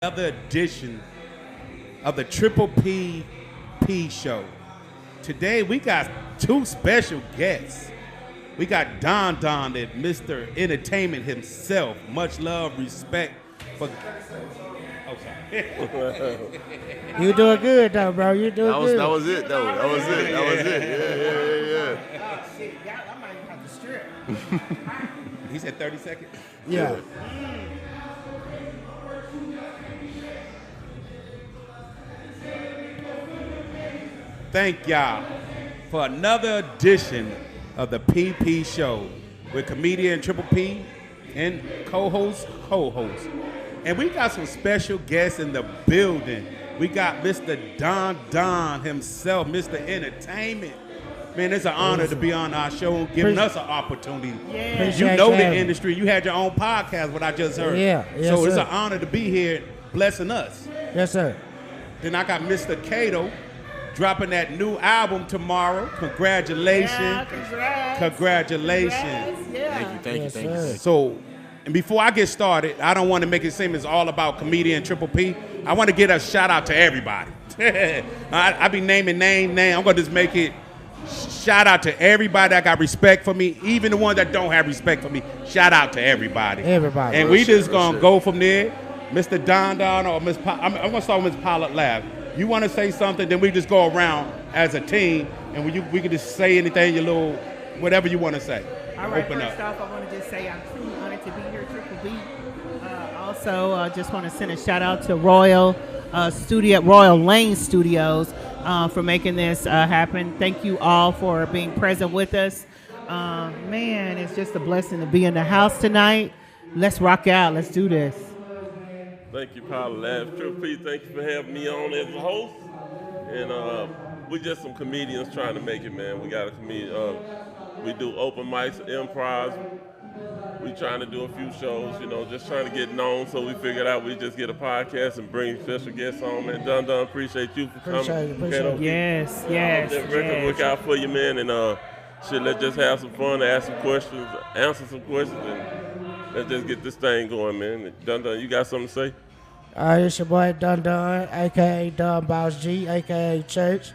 another edition of the Triple P Show. Today we got two special guests. We got Don, the Mr. Entertainment himself. Much love, respect for. Oh, sorry. You doing good though, bro. You doing good. That was it. That was it. Oh, shit. Y'all, I might have to strip. He said 30 seconds. Yeah. Thank y'all for another edition of the PP Show with comedian Triple P and co-host. And we got some special guests in the building. We got Mr. Don himself, Mr. Entertainment. Man, it's an honor to be on our show, giving us an opportunity. Yeah. You know the industry. You had your own podcast, what I just heard. Yeah. Yes, so it's sir. an honor to be here blessing us. Yes, sir. Then I got Mr. Cato dropping that new album tomorrow. Congratulations. Yeah, congrats. Congratulations. Congrats, yeah. Thank you. Sir. So, and before I get started, I don't want to make it seem it's all about comedian Triple P. I want to give a shout out to everybody. I be naming name. I'm going to just make it shout out to everybody that got respect for me, even the ones that don't have respect for me. Shout out to everybody. Everybody. And we just going to go from there. Mr. Don or Miss I'm going to start with Miss Pilot Lab. You want to say something, then we just go around as a team, and we can just say anything, your little, whatever you want to say. All right, Open first up. off, I want to just say I'm truly honored to be here, Triple B. Also, just want to send a shout out to Royal Lane Studios for making this happen. Thank you all for being present with us. Man, it's just a blessing to be in the house tonight. Let's rock out. Let's do this. Thank you, Pilot Labs. Triple P, thank you for having me on as a host. And we just some comedians trying to make it, man. We got a comedian. We do open mics, improv. We trying to do a few shows, just trying to get known. So we figured out we just get a podcast and bring special guests on, man. Don, appreciate you for coming. Appreciate it. Yes. That record work out for you, man. And let's just have some fun, ask some questions, answer some questions, and let's just get this thing going, man. Don, you got something to say? It's your boy Don, a.k.a. Don Boss G, a.k.a. Church.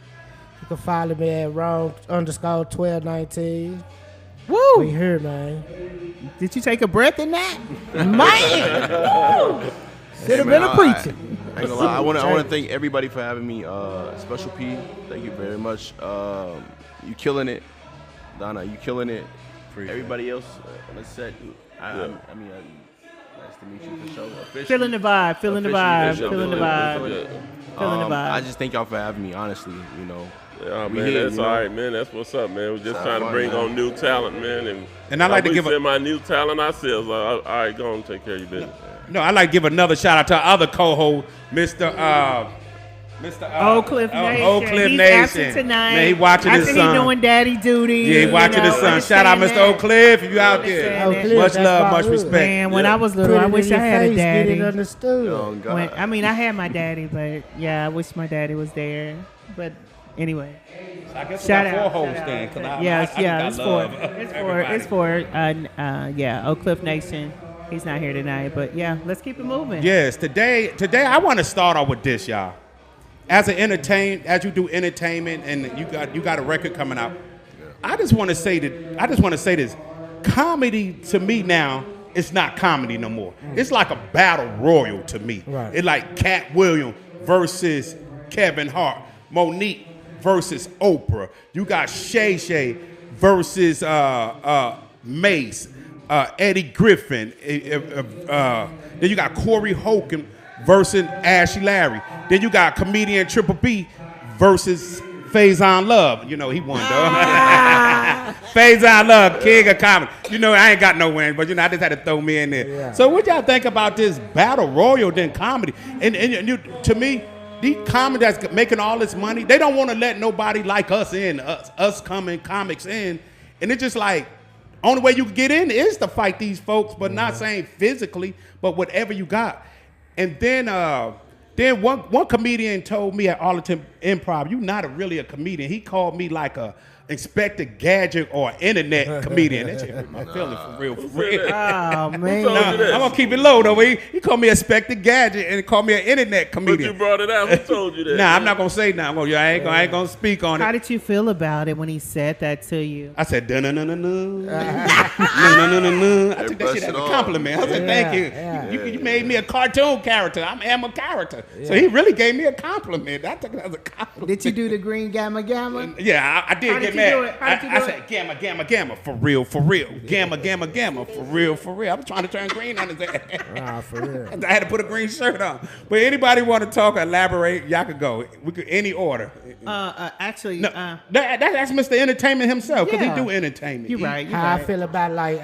You can follow me at Rome_1219. We Woo! here, man. Did you take a breath in that? Man! Should have been a preacher. I ain't gonna lie. I want to thank everybody for having me. Special P, thank you very much. You killing it, Donna. You killing it. Everybody else on the set. Nice to meet you for sure. Officially. Feeling the vibe. Officially, I just thank y'all for having me. Honestly, Yeah, We man, here, that's you know. all right, man. That's what's up, man. We're just Sound trying to fun, bring man. on new talent, man. And I like to give send my new talent ourselves. All right, go on, take care of your business. No, I'd like to give another shout out to our other co-host, Mr. Oak Cliff Nation. Oak Cliff He's Nation. absent tonight. Man, he watching his After son. he doing daddy duty. Yeah, he watching his son. Shout out, Mr. Oak Cliff, if you out there. Oak Cliff, Much that's love, my much hood. respect. Man, when I was Put little, it I in wish your I had a face, daddy. Get it understood. Oh, God. I had my daddy, but yeah, I wish my daddy was there. But anyway, I guess we shout got out. four hosts then, because I It's for Oak Cliff Nation. He's not here tonight, but yeah, let's keep it moving. Yes, today I want to start off with this, y'all. As you do entertainment, and you got a record coming out. I just want to say this. Comedy to me now, it's not comedy no more. It's like a battle royal to me. Right. It's like Cat Williams versus Kevin Hart, Monique versus Oprah. You got Shay Shay versus Mace, Eddie Griffin. Then you got Corey Holcomb versus Ashley Larry. Then you got comedian Triple B versus Faison Love. He won, though. Faison Love, king of comedy. I ain't got no win, but I just had to throw me in there. Yeah. So what y'all think about this battle royal than comedy? And to me, these comedy that's making all this money, they don't want to let nobody like us in, us coming comics in. And it's just like, only way you can get in is to fight these folks, but not saying physically, but whatever you got. And then one comedian told me at Arlington improv, you not really a comedian. He called me like a Inspector Gadget or internet comedian. That shit hurt my feelings for real. For real. Oh, man. told Nah, you that? I'm gonna keep it low though. He called me Inspector Gadget and called me an internet But you comedian. brought it out. Who told you that? Nah, I'm not gonna say nothing. I ain't gonna speak on How it. did you feel about it when he said that to you? I said, no, no, no, no, no, I took that shit as a brushed it compliment. I said, thank you. Yeah. You made me a cartoon character. I am a character. So he really gave me a compliment. I took it as a compliment. Did you do the green gamma gamma? Yeah, I did How get did you do mad. it? How did you I do said, gamma, gamma, gamma, for real, for real. Gamma, gamma, gamma, for real, for real. I was trying to turn green on his ass. Nah, for real. I had to put a green shirt on. But anybody want to talk or elaborate, y'all could go. We could any order. Actually, No, that's Mr. Entertainment himself, because Yeah. he do entertainment. you're right. You're How I right. feel about like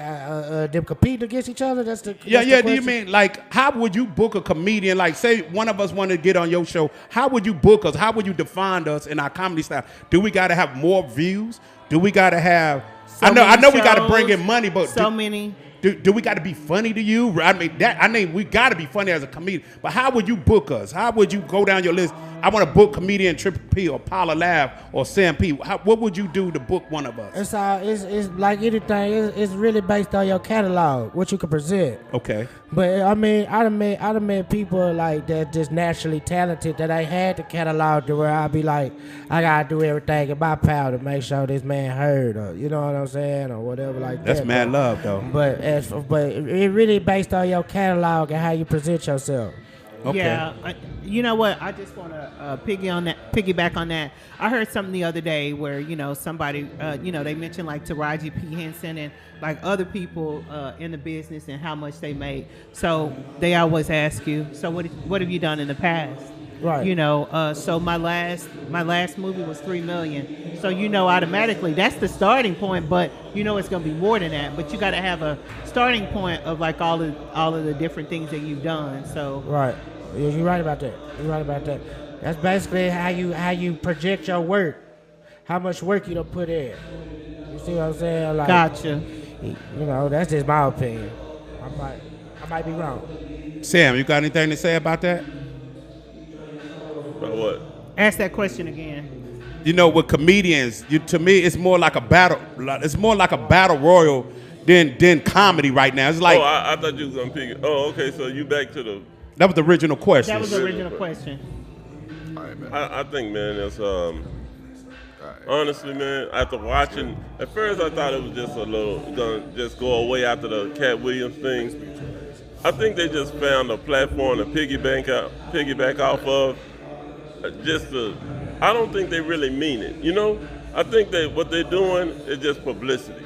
them competing against each other? That's the Yeah, that's yeah. the Do you question? mean like how would you book a comedian? Like, say one of us wanted to get on your show. How would you book us? How would you define us in our comedy style? Do we got to have more views? Do we got to have? So I know many we got to bring shows, in money, but so many. Do we got to be funny to you? I mean, we got to be funny as a comedian. But how would you book us? How would you go down your list? I want to book comedian Triple P or Paula Lav or Sam P. What would you do to book one of us? It's like anything. It's really based on your catalog, what you can present. Okay. But I mean, I done met people like that just naturally talented that I had the catalog to where I'd be like, I gotta do everything in my power to make sure this man heard, or you know what I'm saying, or whatever like That's that. mad love, though. But it really based on your catalog and how you present yourself. Okay. Yeah, you know what? I just want to piggyback on that. I heard something the other day where somebody, they mentioned like Taraji P Henson and like other people in the business and how much they make. So they always ask you, so what have you done in the past? Right. So my last movie was $3 million. So automatically that's the starting point, but it's gonna be more than that. But you got to have a starting point of like all of the different things that you've done. So Right. Yeah, you're right about that. You're right about that. That's basically how you project your work. How much work you done put in. You see what I'm saying? Like, gotcha. That's just my opinion. I might be wrong. Sam, you got anything to say about that? About what? Ask that question again. With comedians, to me, it's more like a battle. It's more like a battle royal than comedy right now. It's like I thought you was gonna pick it. Oh, okay. So you back to the. that was the original question. That was the original question. All right, man. I think, man, it's honestly, man. After watching, at first I thought it was just gonna just go away after the Cat Williams thing. I think they just found a platform to piggyback off of. I don't think they really mean it. I think that what they're doing is just publicity.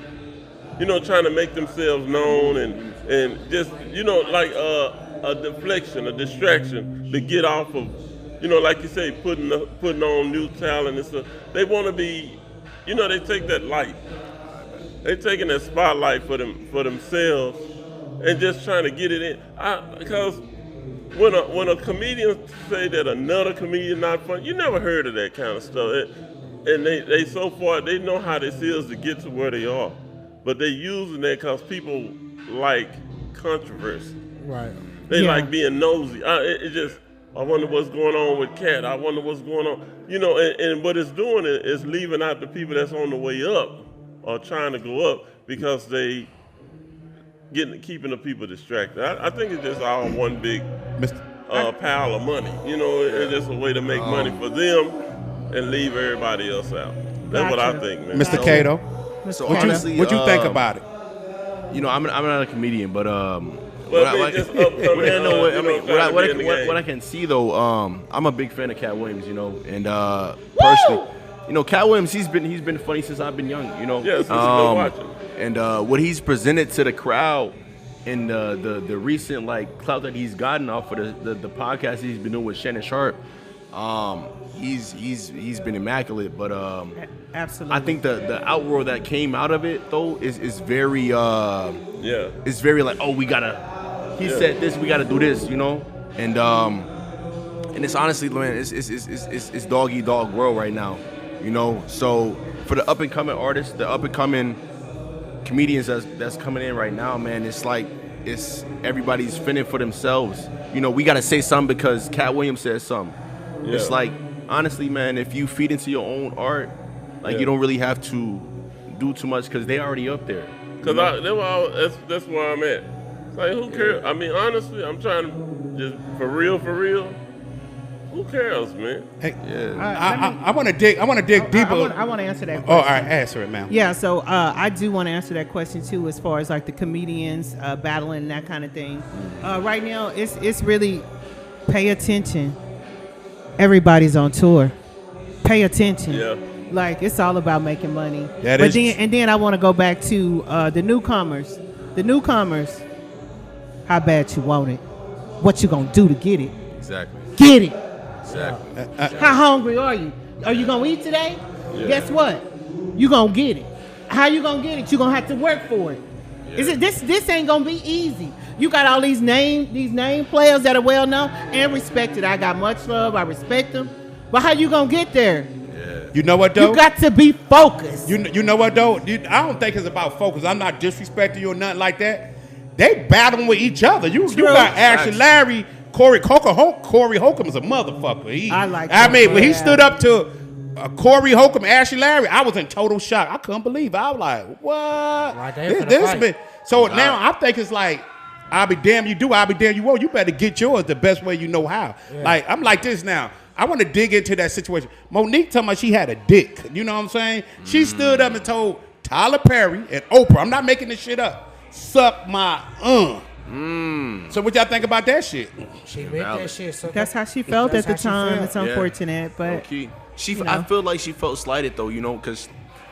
Trying to make themselves known and just like a deflection, a distraction to get off of, like you say, putting on new talent and stuff. They want to be, they take that light. They're taking that spotlight for themselves and just trying to get it in. Because when a comedian say that another comedian not funny, you never heard of that kind of stuff. And they so far, they know how this is to get to where they are. But they're using that because people like controversy. Right. They Yeah. like being nosy. I wonder what's going on with Cat. I wonder what's going on. And what it's doing is leaving out the people that's on the way up or trying to go up because they keeping the people distracted. I think it's just all one big pile of money. It's just a way to make money for them and leave everybody else out. That's what I Gotcha. think, man. Mr. Cato, So what honestly, you think about it? I'm not a comedian, but Well, I mean, just upcoming, what I can see though, I'm a big fan of Cat Williams, and personally, Cat Williams, he's been funny since I've been young, Yeah, since I've been watching. And what he's presented to the crowd and the recent like clout that he's gotten off of the podcast he's been doing with Shannon Sharp, he's been immaculate. But Absolutely. I think the outroar that came out of it though is very Yeah. it's very like, oh, we gotta. He said this, we gotta do this, and it's honestly, man, it's dog eat dog world right now, So for the up and coming artists, the up and coming comedians that's coming in right now, man, it's like everybody's fending for themselves. We gotta say something because Cat Williams said something. Yeah. It's like honestly, man, if you feed into your own art, like you don't really have to do too much because they already up there. Cause that's where I'm at. Like, who cares? I mean, honestly, I'm trying to just for real. Who cares, man? Hey, Yeah. I want to dig. I want to dig deeper. I want to answer that Oh, question. all right, answer it, man. Yeah, so I do want to answer that question too, as far as like the comedians battling and that kind of thing. Right now, it's really pay attention. Everybody's on tour. Pay attention. Yeah. Like it's all about making money. That but is- then I want to go back to the newcomers. The newcomers. How bad you want it? What you gonna do to get it? Exactly. Get it. Exactly. How hungry are you? Are you gonna eat today? Guess what? You gonna get it. How you gonna get it? You gonna have to work for it. Is it this ain't gonna be easy. You got all these name players that are well known and respected. I got much love. I respect them. But how you gonna get there? You know what though? You got to be focused. You know what though? I don't think it's about focus. I'm not disrespecting you or nothing like that. They battling with each other. You got Ashley Larry, Corey Holcomb is a motherfucker. I like I that. mean, when he Yeah. stood up to Corey Holcomb, Ashley Larry, I was in total shock. I couldn't believe it. I was like, what? Right there for the This fight. been so now I think it's like, I'll be damned you do, I'll be damned you won't. You better get yours the best way you know how. Like, I'm like this now. I want to dig into that situation. Monique told me she had a dick. You know what I'm saying? She stood up and told Tyler Perry and Oprah, I'm not making this shit up, suck my So what y'all think about that shit? She meant that shit. So That's how she felt That's at the how she time. felt. It's unfortunate, but Okay. you know. I feel like she felt slighted though, you know, because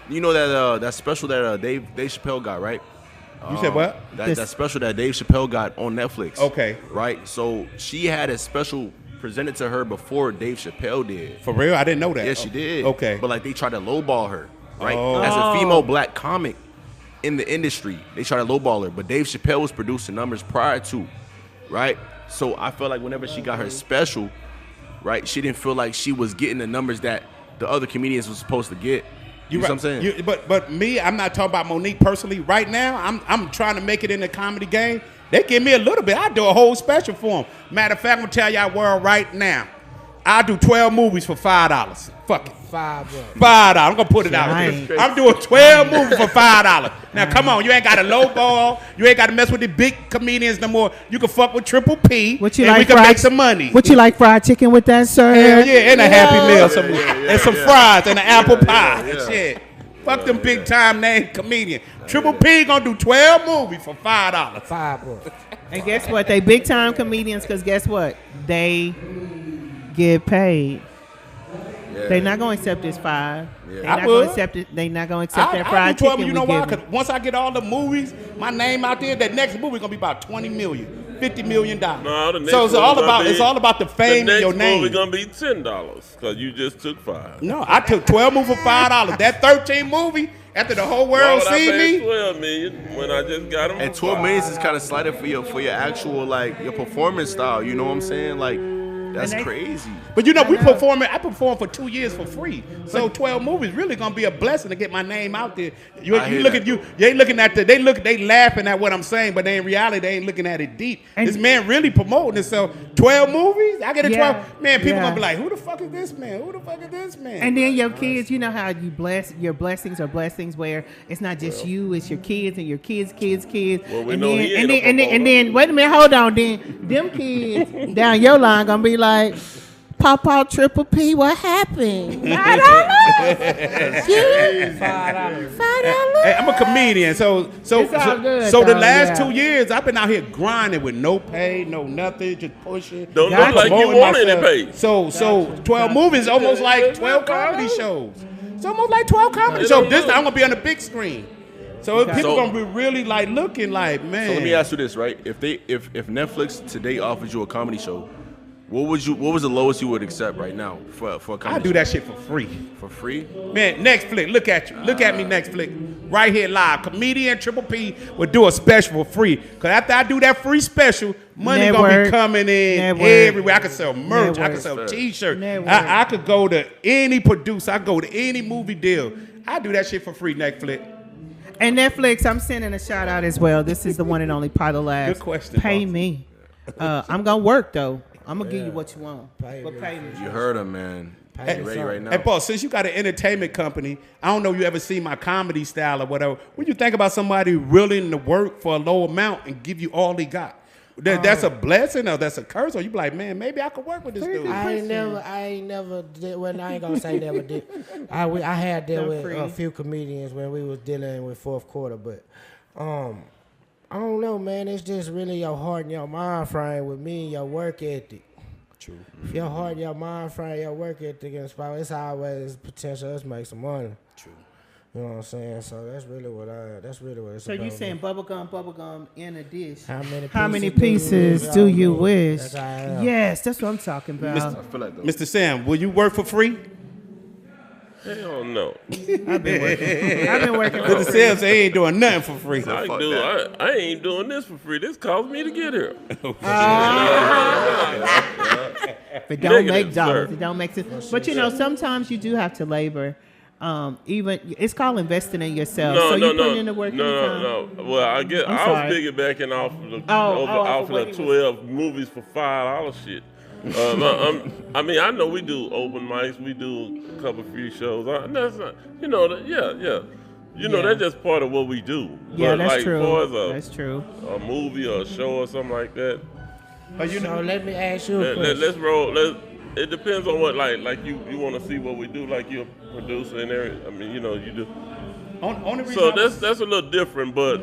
you know that special that Dave Chappelle got, right? You said what? That special that Dave Chappelle got on Netflix. Okay. Right? So she had a special presented to her before Dave Chappelle did. For real? I didn't know that. Yes, she did. Okay. But like they tried to lowball her, right? Oh. As a female black comic in the industry, they tried to lowball her. But Dave Chappelle was producing numbers prior to, right? So I felt like whenever she got her special, right, she didn't feel like she was getting the numbers that the other comedians were supposed to get. You know what I'm saying? But me, I'm not talking about Monique personally. Right now, I'm trying to make it in the comedy game. They give me a little bit. I do a whole special for them. Matter of fact, I'm gonna tell y'all world right now. I do 12 movies for $5. Fuck it. $5. $5. I'm gonna put it out Nice. there. I'm doing 12 movies for $5. Now come on, you ain't got to lowball. You ain't got to mess with the big comedians no more. You can fuck with Triple P. what you and like? we can fried- make some money. What you like? Fried chicken with that, sir? Hell yeah, and a Happy Meal, and some fries and an apple pie and shit. Fuck them big time name comedian. Triple P gonna do 12 movies for $5. $5. And guess what? They big time comedians because guess what? They get paid. They're not gonna accept this $5. They're I not would. gonna accept it. They're not gonna accept that I fried do 12, chicken. you know we why? give 'em. Because once I get all the movies, my name out there, that next movie gonna be about 20 million, $50 million. No, the next So it's one all gonna about be- it's all about the fame the in your next movie name. gonna be $10 because you just took 5. No, I took 12 movies for $5. That 13 movie, after the whole Why world would I see pay me. 12 million when I just got them? And 12 minutes is kind of slighted for your actual like your performance style. You know what I'm saying? Like that's And they- crazy. But you know, I know. I performed for 2 years for free. So 12 movies really gonna be a blessing to get my name out there. You I hear look that. at you ain't looking at they laughing at what I'm saying, but they in reality they ain't looking at it deep. And- This man really promoting himself. 12 movies? I get a 12. Yeah, Man, people yeah. gonna be like, who the fuck is this man? Who the fuck is this man? And then your kids, you know how you bless your blessings are blessings where it's not just you, it's your kids and your kids. Well, we and know then, he and ain't then, a and then wait a minute, hold on. Then them kids down your line gonna be like, Pop out Triple P, what happened? I don't know. $5. Hey, I'm a comedian, so It's all good, the though, last yeah. 2 years I've been out here grinding with no pay, no nothing, just pushing. Don't Gotcha. look like you promoting want any myself. pay. So 12 movies, almost like 12 comedy shows. It's almost like 12 comedy shows. This time I'm gonna be on the big screen. So people So- gonna be really like looking like, man. So let me ask you this, right? If Netflix today offered you a comedy show, what was the lowest you would accept right now for a comedy I do show? that shit for free. For free? Man, Netflix, look at you. Look at me, Netflix. Right here live. Comedian Triple P would do a special for free. Because after I do that free special, money gonna be Network. coming in Network. everywhere. I can sell merch. I can Network. sell t-shirts. Network. I could go to any producer. I go to any movie deal. I do that shit for free, Netflix. And Netflix, I'm sending a shout out as well. This is the one and only Pilot Labs. Good question, Pay boss. me. I'm gonna work though. I'm gonna give you what you want, Pay but me. pay me. You heard him, man. Hey, You ready right now? Hey, boss, since you got an entertainment company, I don't know if you ever seen my comedy style or whatever. When you think about somebody willing to work for a low amount and give you all they got, that's a blessing or that's a curse? Or you be like, man, maybe I could work with this dude. I ain't never did. Well, I ain't gonna say never did. I had dealt with a few comedians when we was dealing with fourth quarter, but I don't know, man. It's just really your heart and your mind frame with me and your work ethic. True. If your heart, your mind frame, your work ethic inspire, it's always potential. Let's make some money. True. You know what I'm saying? So that's really what it's So about. you saying bubble gum in a dish? How many pieces do you wish? That's how I am. Yes, that's what I'm talking about. I feel like Mr. Sam, will you work for free? Hell no. I've been working. Mr. Sam say he ain't doing nothing for free. I ain't doing this for free. This cost me to get here. If it don't make Negative, dollars, sir. it don't make sense. But you know, sometimes you do have to labor. Even it's called investing in yourself. So you put in the work. No. Well, I was sorry. piggybacking off of the off of of what the he was- 12 movies for $5 shit. I mean, I know we do open mics, we do a couple few shows. That's not, yeah. You know, that's just part of what we do. Yeah, But that's like, true. As far That's true. a movie or a show or something like that, But you So know, let me ask you a question. let's roll. It depends on what like you want to see what we do. Like you're a producer and everything. I mean, you do. only reason So I was- that's a little different, but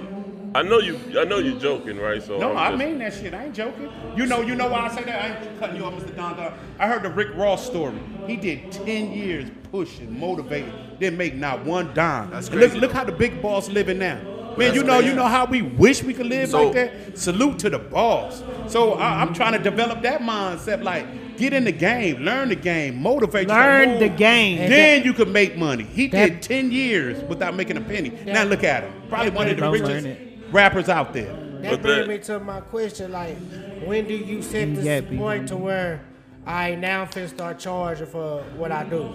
I know you're joking, right? So No, I'm I just- mean that shit. I ain't joking. You know why I say that? I ain't cutting you off, Mr. Don Don. I heard the Rick Ross story. He did 10 years pushing, motivating, didn't make not one dime. That's And crazy, Look though. how the big boss living now. Man, That's you crazy. know how we wish we could live So- like that? Salute to the boss. So I'm trying to develop that mindset. Like, get in the game, learn the game, motivate yourself. Learn the game. Then you can make money. He That- did 10 years without making a penny. Now look at him. Probably one of the Don't richest learn it. rappers out there. That But brings that- me to my question, like, when do you set the Yeah, be- point to where I now finna start charging for what I do?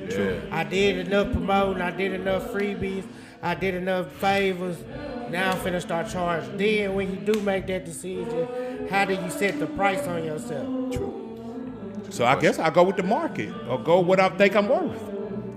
Yeah. I did enough promoting, I did enough freebies, I did enough favors, now I'm finna start charging. Then when you do make that decision, how do you set the price on yourself? So I guess I'll go with the market or go what I think I'm worth.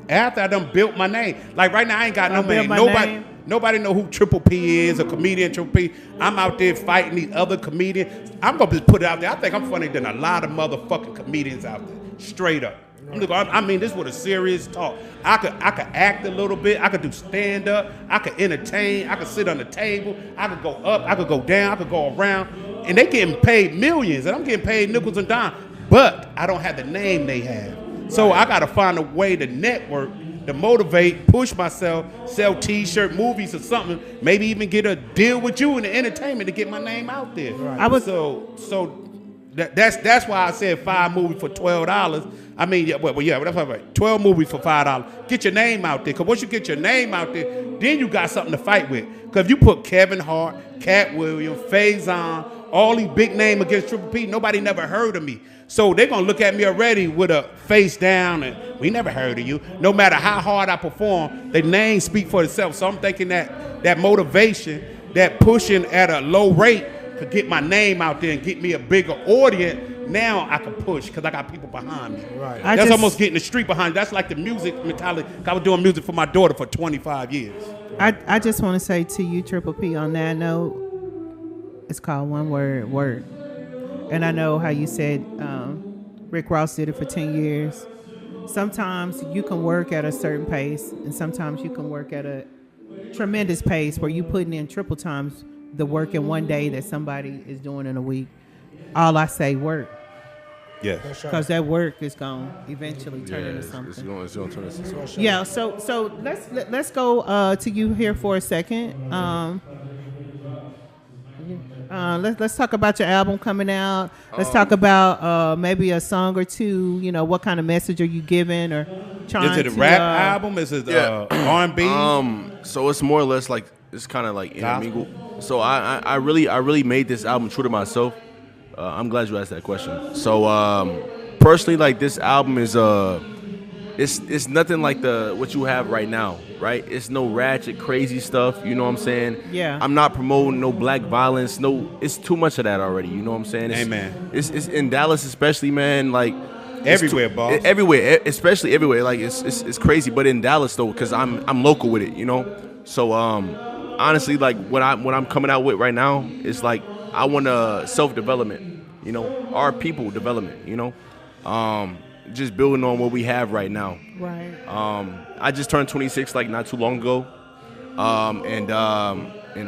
After I done built my name. Like right now I ain't got no I built name. my Nobody name. Nobody know who Triple P is, a comedian Triple P. I'm out there fighting these other comedians. I'm gonna just put it out there. I think I'm funnier than a lot of motherfucking comedians out there. Straight up. I mean, this was a serious talk. I could act a little bit. I could do stand up. I could entertain. I could sit on the table. I could go up. I could go down. I could go around. And they getting paid millions, and I'm getting paid nickels and dimes. But I don't have the name they have. So I got to find a way to network, to motivate, push myself, sell T-shirt, movies, or something. Maybe even get a deal with you in the entertainment to get my name out there. I was- That's why I said 5 movies for $12. I mean, that's right. 12 movies for $5. Get your name out there, because once you get your name out there, then you got something to fight with. Because if you put Kevin Hart, Cat Williams, Faison, all these big names against Triple P, nobody never heard of me. So they're going to look at me already with a face down and we never heard of you. No matter how hard I perform, the name speak for itself. So I'm thinking that motivation, that pushing at a low rate could get my name out there and get me a bigger audience. Now I can push because I got people behind me. Right. That's almost getting the street behind. That's like the music mentality. I was doing music for my daughter for 25 years. I just want to say to you, Triple P, on that note, it's called one word, work. And I know how you said Rick Ross did it for 10 years. Sometimes you can work at a certain pace, and sometimes you can work at a tremendous pace where you putting in triple times the work in one day that somebody is doing in a week. All I say, work. Yeah. Because that work is going to eventually turn into It's something. going to turn into something. Yeah, so let's go to you here for a second. Let's talk about your album coming out. Let's talk about maybe a song or two. You know, what kind of message are you giving or trying Is it to? a rap album? Is it R&B? So it's more or less like it's kind of like intermingled. So I really made this album true to myself. I'm glad you asked that question. So personally, like this album is it's nothing like what you have right now. right? It's no ratchet, crazy stuff. You know what I'm saying? Yeah. I'm not promoting no black violence. No, it's too much of that already. You know what I'm saying? Amen. It's in Dallas, especially, man. Like Everywhere, boss. Everywhere, especially everywhere. Like it's crazy. But in Dallas though, because I'm local with it. You know. So honestly, like what I'm coming out with right now is like I want self-development. You know, our people development. You know. Just building on what we have right now. Right. I just turned 26 like not too long ago, and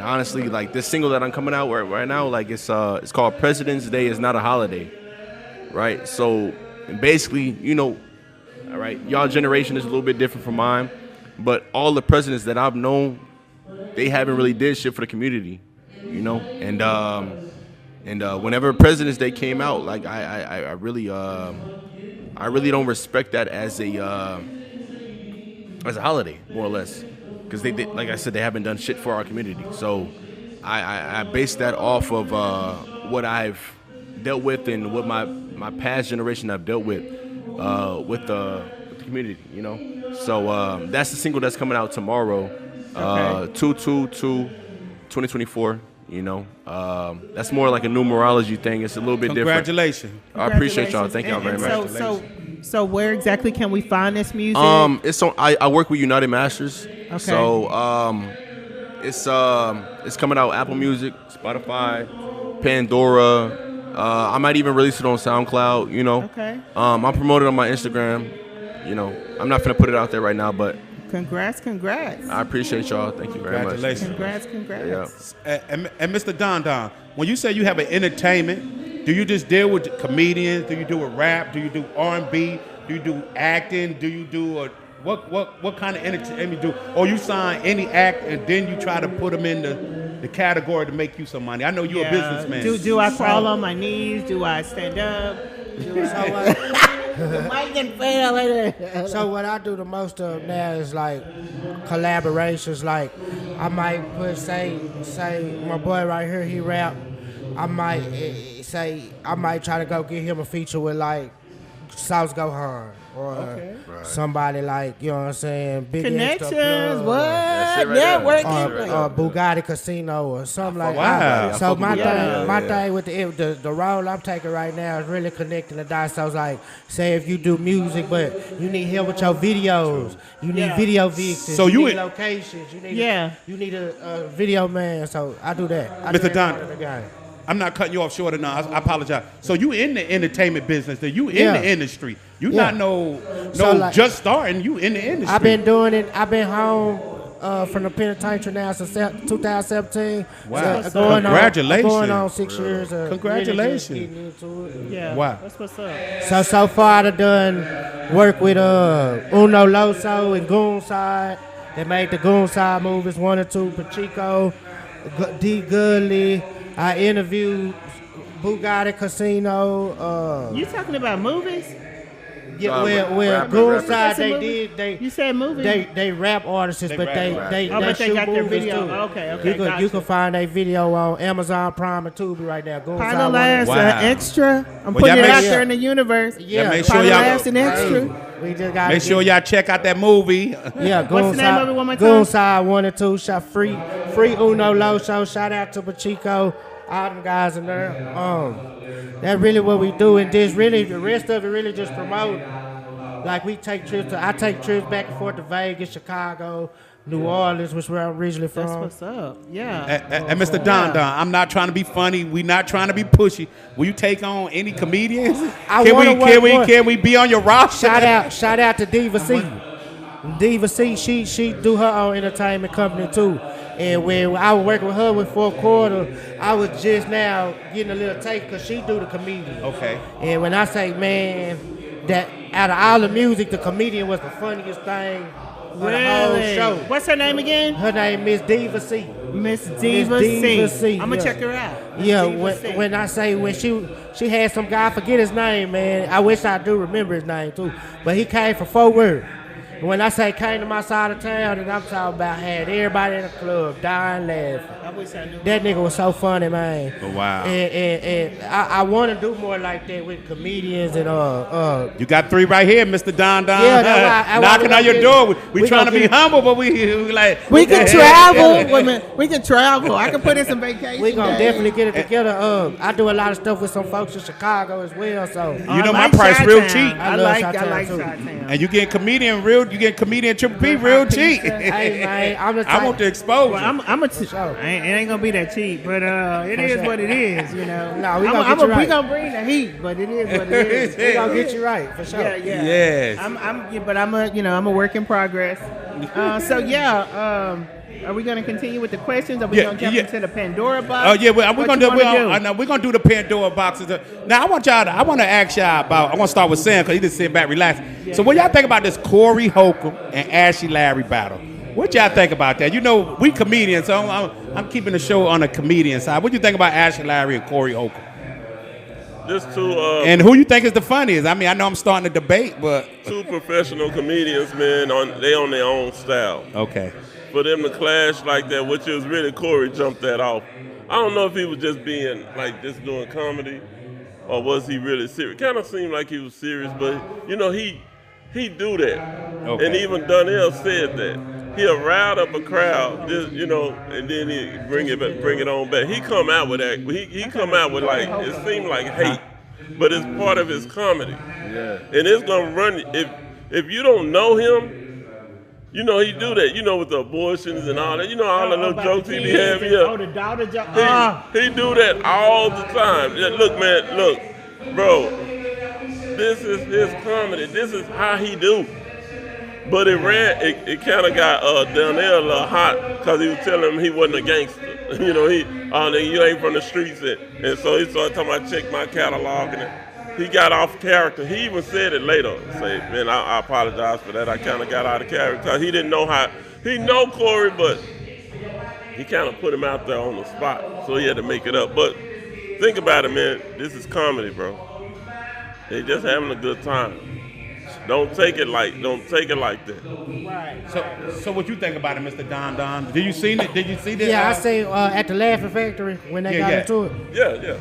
honestly, like this single that I'm coming out with right now, like it's called President's Day is Not a Holiday, right? So basically, you know, all right, y'all generation is a little bit different from mine, but all the presidents that I've known, they haven't really did shit for the community, you know, and whenever President's Day came out, like I really don't respect that as a holiday, more or less, because they did, like I said, they haven't done shit for our community. So I base that off of what I've dealt with and what my past generation I've dealt with the community, you know. So that's the single that's coming out tomorrow, 2/2/2024. You know, that's more like a numerology thing. It's a little bit Congratulations. different. I appreciate y'all. Thank y'all very much. So where exactly can we find this music? It's on. I work with United Masters. Okay. So it's coming out Apple Music, Spotify, Pandora. I might even release it on SoundCloud. You know. Okay. I'm promoting on my Instagram. You know, I'm not gonna put it out there right now, but Congrats. I appreciate y'all. Thank you very much. Congratulations. Congrats. Yeah. And Mr. Don Don, when you say you have an entertainment, do you just deal with comedians? Do you do a rap? Do you do R&B? Do you do acting? Do you do what kind of entertainment do? Or you sign any act and then you try to put them in the category to make you some money? I know you're a businessman. Do I crawl on my knees? Do I stand up? So what I do the most of now is like collaborations. Like I might put say my boy right here, he rap. I might I might try to go get him a feature with like South Gohan or somebody like, you know what I'm saying, Big Connections, Insta Plug, what? Right Networking. or Bugatti Casino or something like Wow. that. So my Yeah. thing with the role I'm taking right now is really connecting the dots. So it's like, say if you do music, but you need help with your videos, you need video vixens, So you need in- locations, you need Yeah. a video man. So I do that. I do Mr. that Don. part of the game. I'm not cutting you off short enough. I apologize. So you in the entertainment business? You in Yeah. the industry? You Yeah. not no So, like, just starting? You in the industry? I've been doing it. I've been home from the penitentiary now since 2017. Wow. So Congratulations. Going on 6 years. Of Congratulations. Really just getting into it. Yeah. Wow. That's what's up. So far I done work with Uno Loso and Goonside. They made the Goonside movies 1 and 2. Pachico, D Goodley. I interviewed Bugatti Casino. You talking about movies? Yeah, well, rappers. Goonside That's a they movie? did You said movies? they rap artists, but rap. they Oh, but they shoot got their movies video. too. Okay, You can gotcha. find a video on Amazon Prime and Tubi right now. Goonside Pilot one. Labs, Wow. extra. I'm Well, putting y'all it out make- there in the universe. Yeah, make sure Pilot y'all- Labs and extra. We just got Make sure y'all check out that movie. Yeah, What's the name of it one more time? Goonside 1 and 2. Shot free Uno Loso. Shout out to Pachico. All them guys in there. That's really what we do, and this really the rest of it really just promote. Like I take trips back and forth to Vegas, Chicago, New Orleans, which where I'm originally That's from. what's up. Yeah. And Mr. Don Don, I'm not trying to be funny. We not trying to be pushy. Will you take on any comedians? I Can wanna work more. we be on your roster? Shout out to Diva C. Diva C, she do her own entertainment company too. And when I was working with her with 4 Quarter, I was just now getting a little taste because she do the comedian. Okay. And when I say, man, that out of all the music, the comedian was the funniest thing of the whole Really? show. What's her name again? Her name Miss Diva C. Miss Diva Diva C. C, I'm gonna yeah. check her out. Miss Yeah, Diva C. when I say when she had some guy, I forget his name, man. I wish I do remember his name too. But he came from Fort Worth. When I say came to my side of town, and I'm talking about had everybody in the club dying laughing. I wish I knew. That nigga was so funny, man. Oh, wow. And I want to do more like that with comedians and You got 3 right here, Mr. Don Don. Yeah, that's why knocking on your door. We trying to be gonna humble, but we like. We can travel. Women, we can travel. I can put in some vacation. We gonna days. definitely get it together. I do a lot of stuff with some folks in Chicago as well. So You know I my price real Chi-Town. cheap. I I love like Chi-Town, too. Chi-Town. And you get comedian Triple P real cheap. hey man, I'm the I want type. to expose Well, you. it ain't gonna be that cheap, but it is what it is, you know. No, we gonna get you we right. gonna bring the heat, but it is what it is. We gonna get you right for sure. Yeah, yeah. Yes. I'm a work in progress. Are we gonna continue with the questions? Are we Yeah, gonna jump yeah. into the Pandora box? Oh yeah, we're What gonna you do. We're gonna do the Pandora boxes. Now I want to ask y'all about. I want to start with Sam because he just sit back, relax. So what y'all think about this Corey Holcomb and Ashley Larry battle? What y'all think about that? You know, we comedians, so I'm keeping the show on the comedian side. What you think about Ashley Larry and Corey Holcomb? Just two And who you think is the funniest? I mean, I know I'm starting a debate, but two professional comedians, man. They on their own style. okay. For them to clash like that, which is really Corey jumped that off. I don't know if he was just being like just doing comedy, or was he really serious? Kind of seemed like he was serious, but you know he do that. Okay. And even Donnell said that he'll rile up a crowd, just, you know, and then he bring it on back. He come out with that. He come out with like it seemed like hate, but it's part of his comedy. Yeah. And it's gonna run if you don't know him. You know he do that. You know with the abortions and all that. You know all the little jokes he be having. Oh, Yeah. the daughter joke. He do that all the time. Yeah, look, man, look, bro. This is his comedy. This is how he do. But it kind of got Donnell a little hot because he was telling him he wasn't a gangster. You know, you ain't from the streets, and so he started talking about check my catalog and he got off character. He even said it later. Say, man, I apologize for that. I kind of got out of character. He didn't know how. He know Corey, but he kind of put him out there on the spot, so he had to make it up. But think about it, man. This is comedy, bro. They just having a good time. Don't take it like that. Right. So what you think about it, Mr. Don Don? Did you see it? Did you see this? Yeah, I say at the Laughing Factory when they got into it. Yeah.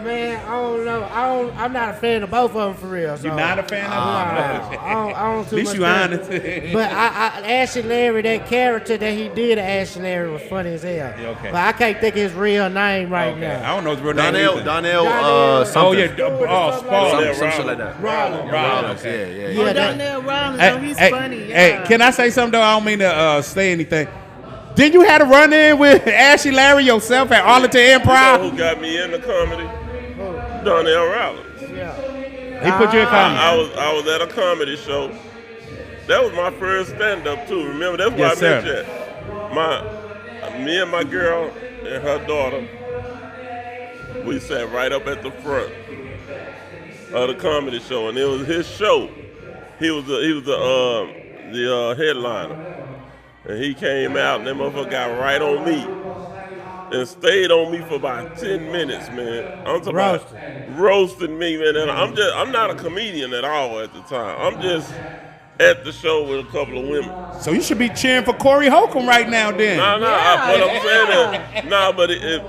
Man, I don't know. I'm not a fan of both of them for real. So. You not a fan of I don't At too least much you fan. honest. But Ashley Larry, that character that he did to Ashley Larry was funny as hell. Yeah, okay. But I can't think of his real name right Okay. now. I don't know his real name. either. Donnell, something. Oh yeah. Spalding. Some shit like that. Rollins. Okay. Yeah. Oh, that- Donnell Rollins, he's funny. Yeah. Hey, can I say something though? I don't mean to say anything. Did you have a run in with Ashley Larry yourself at Arlington You know Improv? who got me into comedy? Donnell Rollins. He put you in comedy. I was at a comedy show. That was my first stand-up too. Remember, that's where Yes, I met sir. you. Me and my girl and her daughter, we sat right up at the front of the comedy show, and it was his show. He was the headliner, and he came out, and that motherfucker got right on me. And stayed on me for about 10 minutes, man. I'm talking about roasting me, man. And I'm not a comedian at all at the time. I'm just at the show with a couple of women. So you should be cheering for Corey Holcomb right now, then. But I'm saying that,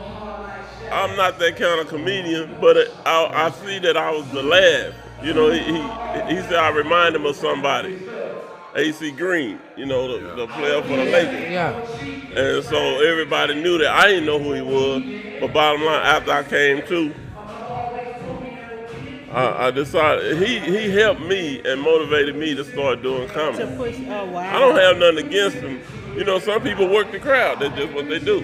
I'm not that kind of comedian. But I see that I was the laugh. You know, he said I remind him of somebody. AC Green, you know, the player for the Lakers. Yeah. And so everybody knew that. I didn't know who he was. But bottom line, after I came to, I decided he helped me and motivated me to start doing comedy. To push, oh, wow. I don't have nothing against him. You know, some people work the crowd. That's just what they do.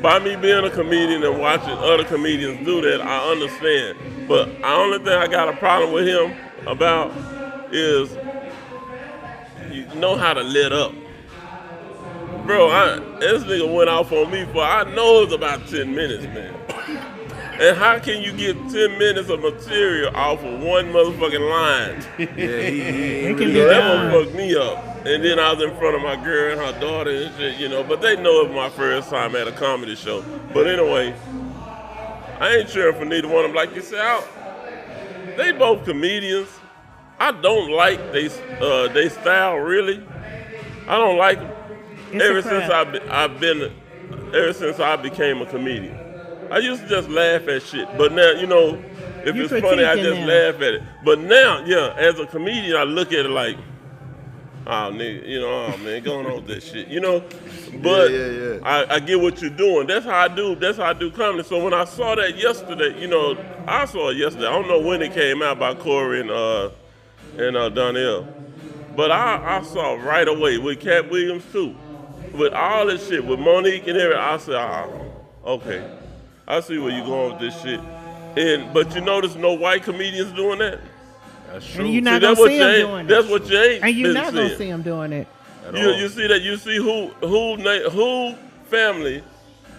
By me being a comedian and watching other comedians do that, I understand. But the only thing I got a problem with him about is you know how to let up. Bro, this nigga went off on me for, I know it was about 10 minutes, man. And how can you get 10 minutes of material off of one motherfucking line? It can be That done. one fucked me up. And then I was in front of my girl and her daughter and shit, you know. But they know it was my first time at a comedy show. But anyway, I ain't cheering for neither one of them. Like you said, they both comedians. I don't like they style really. I don't like them. It's Ever a since crap. ever since I became a comedian. I used to just laugh at shit, but now if You it's funny, I critiquing just now. laugh at it. But now, as a comedian, I look at it like, oh nigga, oh man, going on with that shit, But Yeah. I get what you're doing. That's how I do. That's how I do comedy. So when I saw that yesterday, I saw it yesterday. I don't know when it came out by Corey and Donnell, but I saw right away with Cat Williams too, with all this shit with Monique and everything. I said, okay, I see where you going with this shit. But you notice no white comedians doing that. That's true. And you're not See, gonna see them doing That's it. what you ain't. And you're been not gonna seeing. see them doing it. At You, all. you see that? You see who family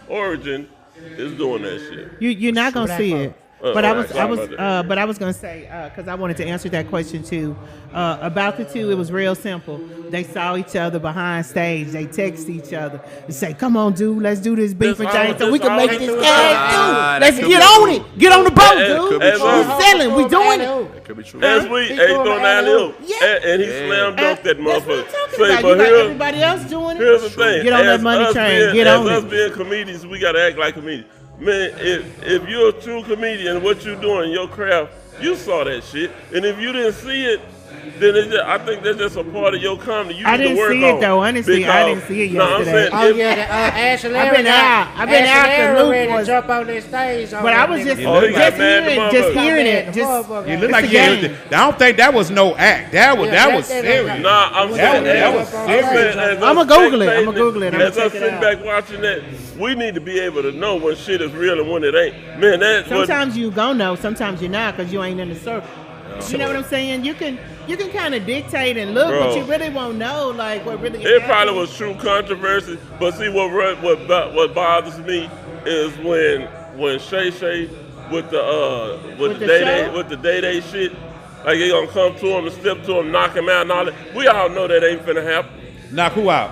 origin is doing that shit. You're not gonna Black see folk. it. But I was sorry but I was gonna say because I wanted to answer that question too. About the two, it was real simple. They saw each other behind stage. They text each other and say, "Come on, dude, let's do this beef and thing so we can make this cash too. Let's that could get be on true. it. Get on the boat, That dude. could We be true. selling. We doing it." That could be true. As we He ain't doing throwing that that hill, Yeah. and he slam dunked that That's what motherfucker. I'm talking Say, about. but You got here, everybody else doing it. here's the thing. Get on that As money us train. being- Get as on us it. being comedians, we gotta act like comedians. Man, if you're a true comedian, what you doing, your craft, you saw that shit, and if you didn't see it, then I think that's just a part of your comedy. You I need didn't to work see it, on. though. Honestly, I didn't Because- see it No, I'm yesterday. saying Oh if- yeah, Ashley. I've been out. I've been out the loop ready to was- jump on this stage. But I was just Oh, he got mad at the hearing it. motherfucker. Just You look It's like a you. game. I don't think that was no act. That was serious. Nah, I'm saying that was serious. I'ma Google it. I'ma Google it. I'ma As us check it sitting out. back watching that, we need to be able to know when shit is real and when it ain't. Man, that's what. sometimes you gonna know, sometimes you're not, because you ain't in the circle. You know what I'm saying? You can kind of dictate and look, Bro. but you really won't know like what really. It probably happened. was true controversy, but see what bothers me is when Shay Shay with the With the Day show? with the Day shit, like they gonna come to him and step to him, knock him out and all that. We all know that ain't finna happen. Knock who out?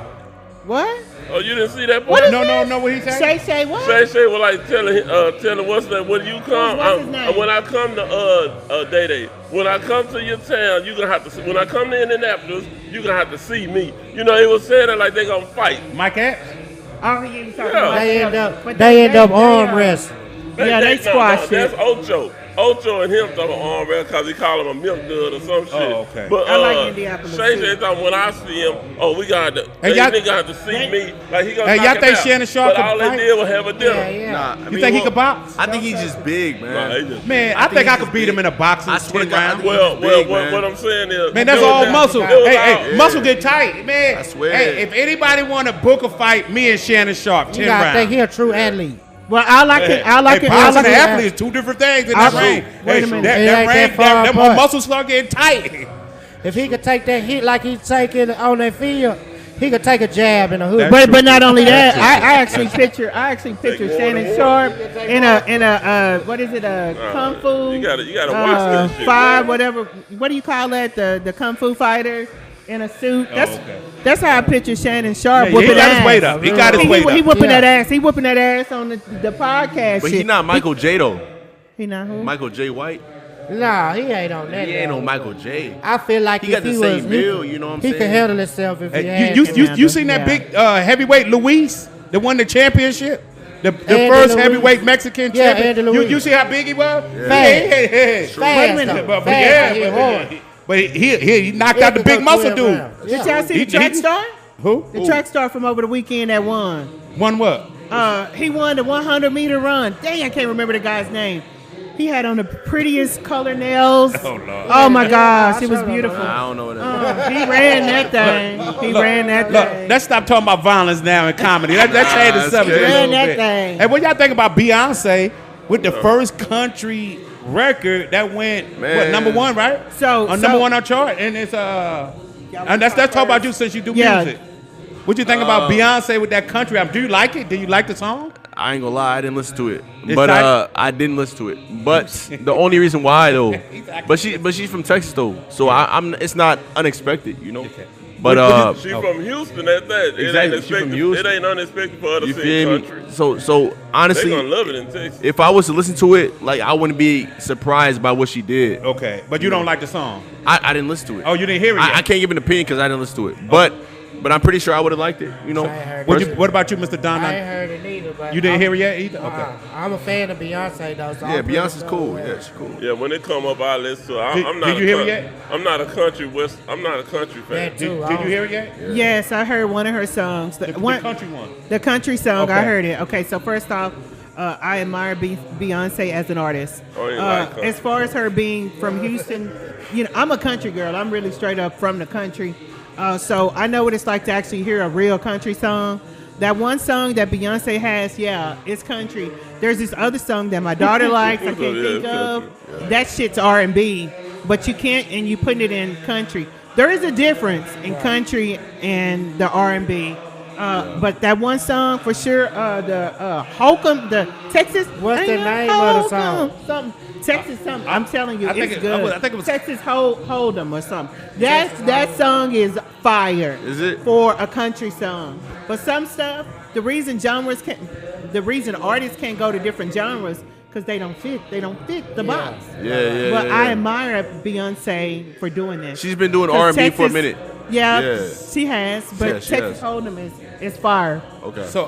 What? Oh, you didn't see that What part? is No, this? what he Shay said? Shay what? Shay Shay was like telling what's that? When you come, What's his name? when I come to Day, when I come to your town, you gonna have to. When I come to Indianapolis, you gonna have to see me. He was saying it like they gonna fight. Mike Epps? Oh, he was talking Yeah. about They that. end up. But They end up arm wrestling. Yeah, they squashed That's it. Ocho. Ocho and him talking arm wrestle because he call him a milk dud or some shit. Oh, okay. But I like Indianapolis, Shay too. Shay talking when I see him, we got to. Hey, They y'all- nigga have to see me. Like he gonna Hey, knock y'all him think out. Shannon Sharp But can all fight? they did was have a dinner. Yeah, yeah. Nah, I You mean, think he well, could box? I think he's just big, man. Nah, he just- Man, I I think think I he's could beat him in a boxing I swear 10 to God, I round. think- Well, big, man. what I'm saying is, Man, that's it was all out- muscle. it was Hey, out. hey, muscle get tight, man. I swear. Hey, if anybody want to book a fight, me and Shannon Sharp, 10 You gotta rounds. think he a true athlete. Well, all I can, all I Hey, can, boxing all I and can. athlete is two different things in I that see. ring. Wait a Hey, minute. That It ain't ring, that far them apart. muscles start getting tight. If he could take that hit like he's taking on that field, he could take a jab in a hood. That's But not only that, That's I actually picture more Shannon than Sharp in a what is it, a kung fu? You gotta watch that shit. Five, man. whatever. What do you call that? The kung fu fighter in a suit. That's okay. that's how I picture Shannon Sharp Yeah, whooping he got his ass. weight up. He got his weight He up. whooping Yeah. that ass. He whooping that ass on the podcast. But shit. he not Michael J though. He not who? Michael J White. Nah, he ain't on that. He ain't no level. Michael J. I feel like He if got the he same was, build, you know what I'm he saying? could handle himself if he Hey, had. you seen that Yeah. big heavyweight Luis that won the championship? The Andy first Luis. heavyweight Mexican Yeah, champion. Andy Luis. You see how big he was? Fast. Yeah. Fast, Wait a minute. though. But Fast, yeah, he but- hard. but he knocked He out the could big go muscle 12 dude. rounds. Did y'all see He- the track he- star? Who? The track star from over the weekend that won. Won what? He won the 100-meter run. Dang, I can't remember the guy's name. He had on the prettiest color nails. Oh, Lord. Oh my gosh, I it was sure don't beautiful. I don't know what that is. He ran that thing. He ran that Look, thing. let's stop talking about violence now in comedy. Let's change the that's subject a good. little That bit. thing. Hey, what y'all think about Beyonce with the first country record that went Man. number one, right? So- number one on chart, and it's and let's talk about you since you do Yeah. music. What you think about Beyonce with that country album? Do you like it? Do you like the song? I ain't gonna lie, I didn't listen to it. It's But tight? I didn't listen to it. But the only reason why though, but she's from Texas though, so I'm it's not unexpected, you know. But She from Houston at that. It Exactly, ain't she expected. from Houston. It ain't unexpected for her to you sing feel me? country. So They honestly, gonna love it in Texas. if I was to listen to it, like I wouldn't be surprised by what she did. Okay, but you don't like the song. I didn't listen to it. Oh, you didn't hear it yet? I can't give an opinion because I didn't listen to it. But I'm pretty sure I would have liked it. You know. I ain't heard What about you, Mr. Don? I ain't heard it either, but You didn't hear it yet either? Okay. I'm a fan of Beyonce though. So Yeah, I'm pretty Beyonce's sure, cool. yeah. Yeah, she's cool. Yeah, when it come up, I listen to it. Did- I'm not did a you hear it coun- yet? I'm not a country West. I'm not a country fan. That too. Did you hear it yet? Yes, I heard one of her songs. The One- country one. The country song, I Okay. heard it. Okay, so first off, I admire Beyonce as an artist. Oh, you like country. As far as her being from Houston, you know, I'm a country girl. I'm really straight up from the country. So I know what it's like to actually hear a real country song. That one song that Beyonce has, yeah, it's country. There's this other song that my daughter likes. I can't Yeah, think it's of. country. That shit's R&B, but you can't, and you put it in country. There is a difference in country and the R&B. But that one song for sure, the Holcomb, the Texas. What's the name of the song? Something. Texas something. I'm telling you, I think it's it- good. I think it was- Texas Hold'em or something. That song is fire. Is it? For a country song? But some stuff, the reason artists can't go to different genres because they don't fit. They don't fit the box. Yeah. But I admire Beyonce for doing this. She's been doing 'Cause R&B for a Texas- minute. Yeah, Yeah. she has. But Yeah, she Texas has. Hold'em is fire. Okay. So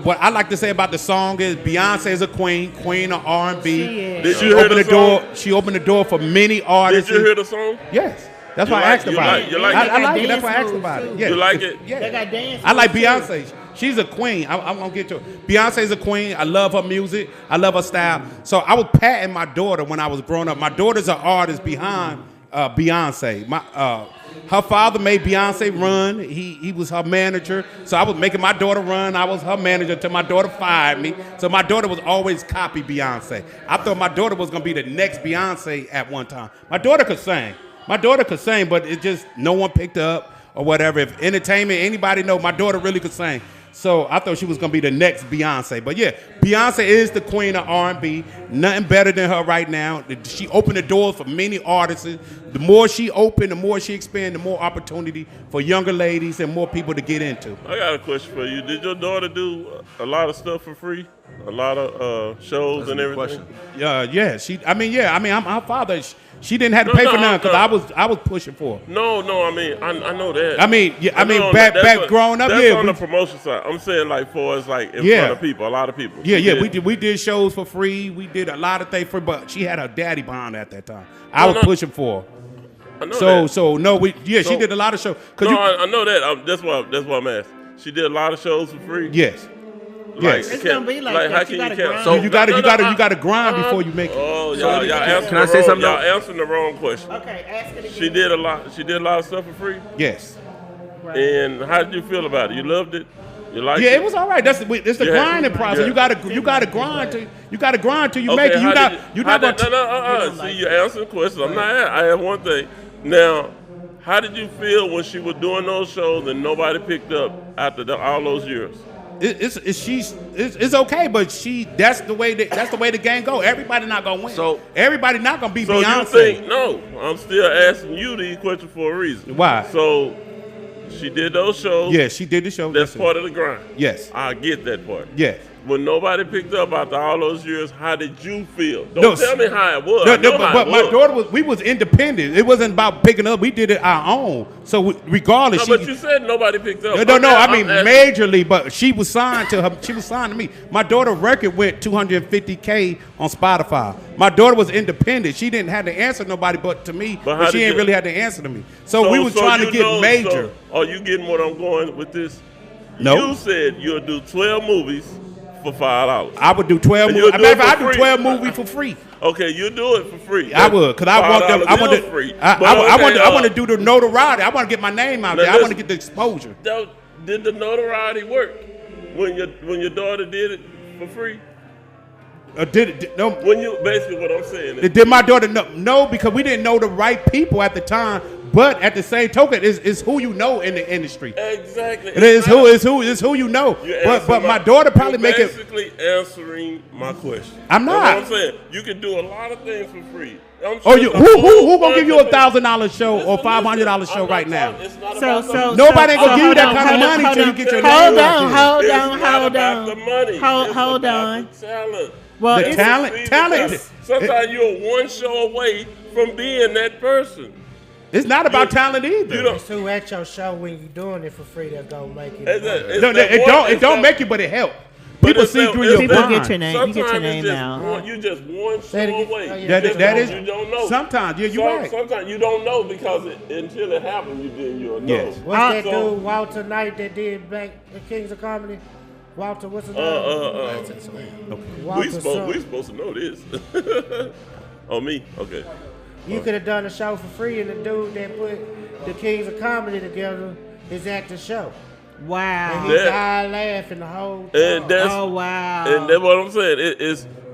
what I like to say about the song is Beyonce is a queen of R&B. She is. Did you hear the door. song? She opened the door for many artists. Did you hear the song? Yes. That's You why I like- asked you about like- it. you like I it? like it. That's why I Dance asked about it. moves, Yeah. You like it? Yeah. They got dance I like moves, too. Beyonce. She's a queen. I'm gonna get to it. Beyonce's a queen. I love her music. I love her style. So I was patting my daughter when I was growing up. My daughter's an artist behind Beyonce. Her father made Beyonce run. He was her manager. So I was making my daughter run. I was her manager until my daughter fired me. So my daughter was always copy Beyonce. I thought my daughter was gonna be the next Beyonce at one time. My daughter could sing. But it just no one picked up or whatever. If entertainment, anybody know, my daughter really could sing. So I thought she was gonna be the next Beyonce. But yeah, Beyonce is the queen of R&B. Nothing better than her right now. She opened the doors for many artists. The more she opened, the more she expanded, the more opportunity for younger ladies and more people to get into. I got a question for you. Did your daughter do a lot of stuff for free? A lot of shows That's and a good everything? question. I'm her father. She didn't have to pay for none because I was pushing for her. No, I mean, I know that. Back growing up, that's yeah, on we- the promotion side. I'm saying like for us, like in Yeah. front of people, a lot of people. Yeah, She yeah, did. we did shows for free. We did a lot of things for, but she had her daddy behind her at that time. I No, was no. pushing for her. I know that. She So- did a lot of shows. I know that. That's why I'm asking. She did a lot of shows for free. Yes. Like, Yes. It's gonna be like how that. can You gotta count? grind. So- you gotta grind before you make it. Oh, y'all answering Can I the say wrong- something Y'all else? answering the wrong question. Okay, ask it again. She did a lot of stuff for free. Yes. And how did you feel about it? You loved it? You liked Yeah, it? it was all right. It's the Yeah. grinding process. Yeah. You gotta grind till you Okay, make it. how You're did not how gonna. did- See, you answering questions. I'm not. I have one thing. Now, how did you feel when she was doing those shows and nobody picked up after all those years? It's okay, but that's the way the game go. Everybody not gonna win. So- everybody not gonna be So Beyonce. you think no? I'm still asking you these questions for a reason. Why? So she did those shows. Yeah, she did the show. That's part of the grind. Yes. I get that part. Yes. When nobody picked up after all those years, how did you feel? No, Don't tell me how it was. No, I know how but it my was. daughter we was independent. It wasn't about picking up. We did it our own. So regardless, No, but you said nobody picked up. No. I I'm mean, asking- majorly, but she was signed to her. She was signed to me. My daughter record went 250K on Spotify. My daughter was independent. She didn't have to answer nobody but to me. But how But she did ain't you- really had to answer to me. So we was trying to you get know- major. So, are you getting what I'm going with this? No. You said you'll do 12 movies for $5. I would do 12 And movies. you'll do it I for do free. 12 movies for free. Okay, you do it for free. I would, cause I want them. I want to. to. Free. I want to do the notoriety. I want to get my name out Now there. I want to listen. get the exposure. Did the notoriety work when your daughter did it for free? No, When you basically what I'm saying is, did my daughter know? No, because we didn't know the right people at the time. But at the same token, it's who you know in the industry. exactly. It is who you know. You're But answering my daughter probably you're make it. basically answering my question. I'm That's not. what I'm saying. You can do a lot of things for free. I'm Oh, sure you the who whole gonna give you bunch of $1,000 show Listen, or $500 listen, show I'm right not now? talking- it's not So, about the so, money. Nobody so, gonna give you hold that on, kind of hold on, money hold till you on. get your Hold name on, out there. hold It's on, not hold about on. the money. Hold It's on. about the talent. Well, The it's, talent. See, Talent. because Sometimes you're one show away from being that person. It's not about talent You either. don't. It's who at your show when you doing it for free that's gonna make it. It's that- it's No, that it one- don't. It it's don't that- make you, but it help. but People it's see that- through it's your People that- grind. get your name. You get your Sometimes name it's just now. one- You just one Say it show again. away. Oh, yeah. You That just is. don't- You don't know. Sometimes, yeah, you're right. Sometimes you don't know because until it happens, you'll know. Yes. What's that So- dude Walter Knight that did back the Kings of Comedy? Walter, what's his name? Walter We something. supposed to know this. Oh, me? Okay. You could have done a show for free, and the dude that put the Kings of Comedy together is at the show. And wow. he Yeah. died laughing the whole And time. that's Oh, wow. and that's what I'm saying.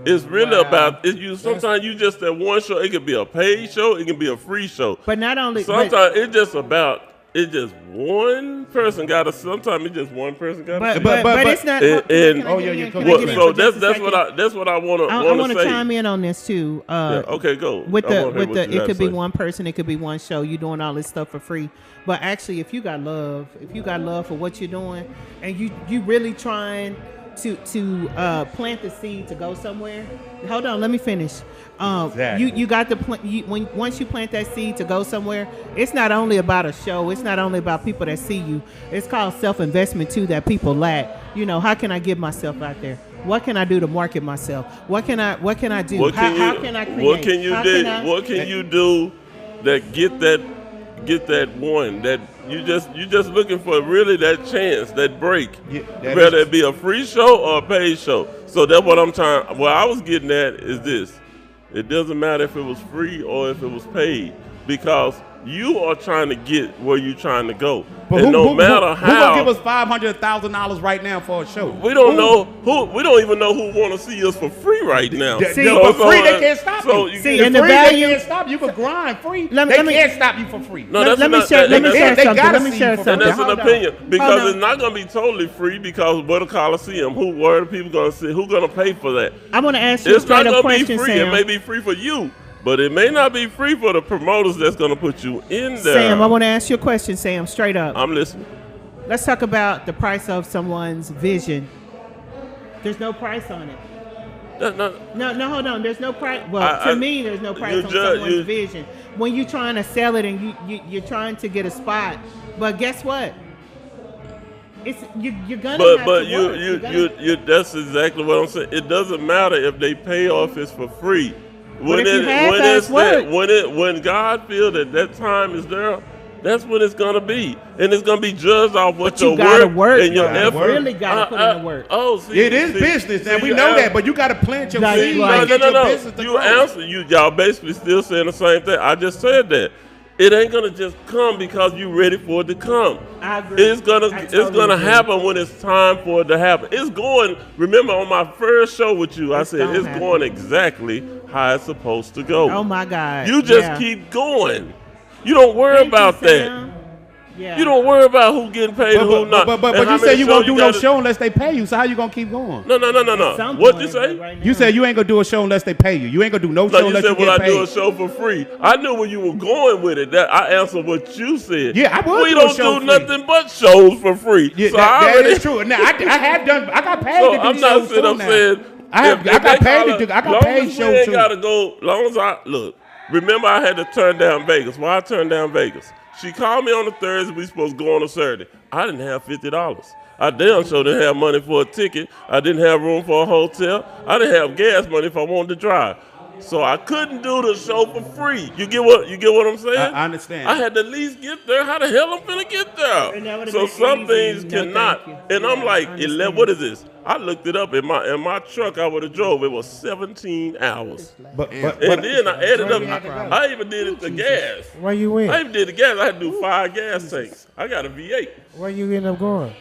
It's really Wow. about it. You sometimes you just that one show. It could be a paid show. It can be a free show. But not only. Sometimes it's just about. It's just one person got to. Sometimes it's just one person got to. But it's not. And- can I and- get Oh, in? yeah, yeah, Can I well, get in so for just a that's what second? I want I to want to say. chime in on this too. Yeah, okay, go. With I the wanna hear with what the, you it gotta could be say. one person, it could be one show. You doing all this stuff for free, but actually, if you got love for what you're doing, and you really trying to plant the seed to go somewhere. Hold on, let me finish. Exactly. You got to once you plant that seed to go somewhere. It's not only about a show. It's not only about people that see you. It's called self-investment too that people lack. You know, how can I get myself out there? What can I do to market myself? What can I do? What can how you can I create? What can you How do? can I- What can you do that get that one that you just looking for really that chance, that break, Yeah, that whether is- it be a free show or a paid show. So that's what I'm trying. What I was getting at is this: it doesn't matter if it was free or if it was paid, because you are trying to get where you're trying to go. But and no matter who how, gonna give us $500,000 right now for a show? we don't know who. We don't even know who want to see us for free right now. See, but free they can't stop so you. See, If and the free value- they can't stop you. You can grind free. Let me- they let me- can't stop you for free. No, Let that's me not- share that- something. they gotta Let me see share you for something. And that's an Hold on. opinion because Hold it's on. not going to be totally free because what a Coliseum, where are people going to see? Who's going to pay for that? I want to ask you a It's not straight up going to be question, free. It Sam. may be free for you, but it may not be free for the promoters that's going to put you in there. Sam, I want to ask you a question, Sam, straight up. I'm listening. Let's talk about the price of someone's vision. There's no price on it. No, hold on. There's no price. Well, to me, there's no price on someone's vision. When you're trying to sell it and you're trying to get a spot, but guess what? It's you're gonna have But to work. You're gonna- you that's exactly what I'm saying. It doesn't matter if they pay or if it's for free. But if you half-ass work- When God feels that time is there, that's when it's gonna be, and it's gonna be judged off what But you your gotta work work, and your though. You effort. really gotta put in the work. Oh, see, It is business, and we know that, but you got to plant your Like, seed. like- and get your business to You grow. answer. Y'all basically still saying the same thing. I just said that. It ain't gonna just come because you ready for it to come. I agree. It's gonna I totally it's gonna agree. happen when it's time for it to happen. It's going. Remember on my first show with you, I It's said gonna it's happen. going exactly how it's supposed to go. Oh my God! You just Yeah. keep going. You don't worry Thank you, about that. Sam. Yeah. You don't worry about who getting paid and who not. But and how you many said you won't shows do no gotta- show unless they pay you. So how you gonna keep going? No. Some What'd you point, say? but right now- You said you ain't gonna do a show unless they pay you. You ain't gonna do no No, show you unless said you will get I do a paid. show for free? I knew where you were going with it. That I answered what you said. Yeah, I would We do a don't show do free. nothing but shows for free. Yeah, so that I already, is true. Now I have done. I got paid So to do I'm not shows sitting too up now. saying. I got they paid call to it- do. I got long paid as shows we ain't too. gotta go. Long as I look. Remember, I had to turn down Vegas. Why I turned down Vegas? She called me on a Thursday. We supposed to go on a Saturday. I didn't have $50. I damn sure didn't have money for a ticket. I didn't have room for a hotel. I didn't have gas money if I wanted to drive. So I couldn't do the show for free. You get what I'm saying? I understand. I had to at least get there. How the hell I'm finna get And that there? would've So been some easy. things No, cannot. thank you. And I'm Yeah, like, I understand. 11, what is this? I looked it up in my truck. I would have drove. It was 17 hours. But And then I added Where up. you had to go? I even did it to gas. Where you I went? even did the gas. I had to do 5 gas tanks. I got a V8 Where you end up going?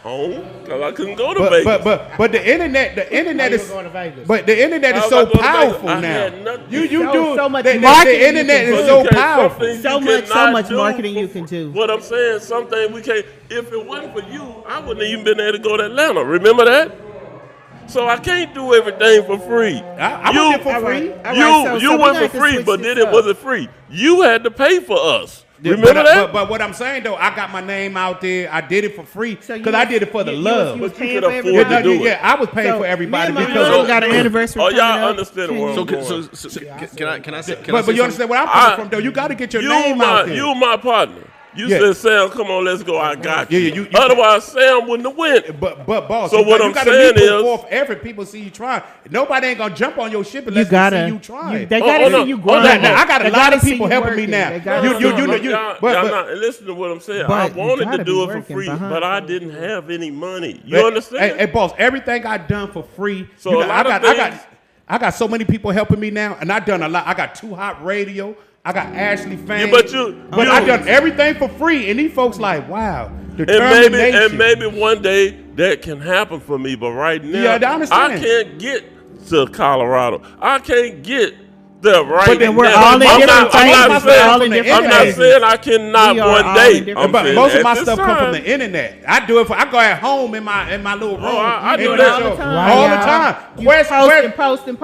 home because I couldn't go to Vegas. but the internet Why you is were going to Vegas? but the internet How is was so I going to Vegas? powerful I now. had nothing. You So much the marketing you internet can is do. so You can't- some powerful. things So you much cannot do marketing you for- can do. What I'm saying, something we can't. If it wasn't for you, I wouldn't have even been able to go to Atlanta. Remember that? So I can't do everything for free. I went there for free. All right, You so went we for got to free, switch but this then it up. wasn't free. You had to pay for us. Yeah, Remember that? But what I'm saying though, I got my name out there. I did it for free So you because I was- did it for the you love. was But you paying could for afford everybody. to do it. Yeah, I was paying So, for everybody me and my because. mom got an anniversary. Oh, y'all coming up. understand where I'm So, going. can I say? But you understand where I'm coming from though? You got to get your name out there. You my partner. You Yeah. said, Sam, come on, let's go. I got you. Yeah, you- Otherwise, Sam wouldn't have went. But boss, So what you I'm gotta saying put is- forth effort. People see you trying. Nobody ain't gonna jump on your ship You unless they gotta. see you trying. They Oh, gotta no. see you Oh, grinding. now, I got a They lot gotta of see people you helping me working. now. They gotta You- see you- you you know, working. Y'all but- not listen to what I'm saying. But I you wanted to gotta do be it for working free, behind but I it. didn't have any money. You understand? Hey, boss, everything I done for free. So a lot of things- I got so many people helping me now, and I done a lot. I got Too Hot Radio. I got Ashley Fame. but I done everything for free, and these folks like, wow, and determination. maybe one day that can happen for me, but right now, Yeah, I understand. I can't get to Colorado. I can't get there right But then now. we're all in I'm different not, I'm not phases. saying, All in different I'm not phases. saying I cannot We are one all day. in different I'm But saying most of at my this stuff come from time, the internet. I do it for. I go at home in my little room. I do and that show all the time. All the Wow. time. You posting.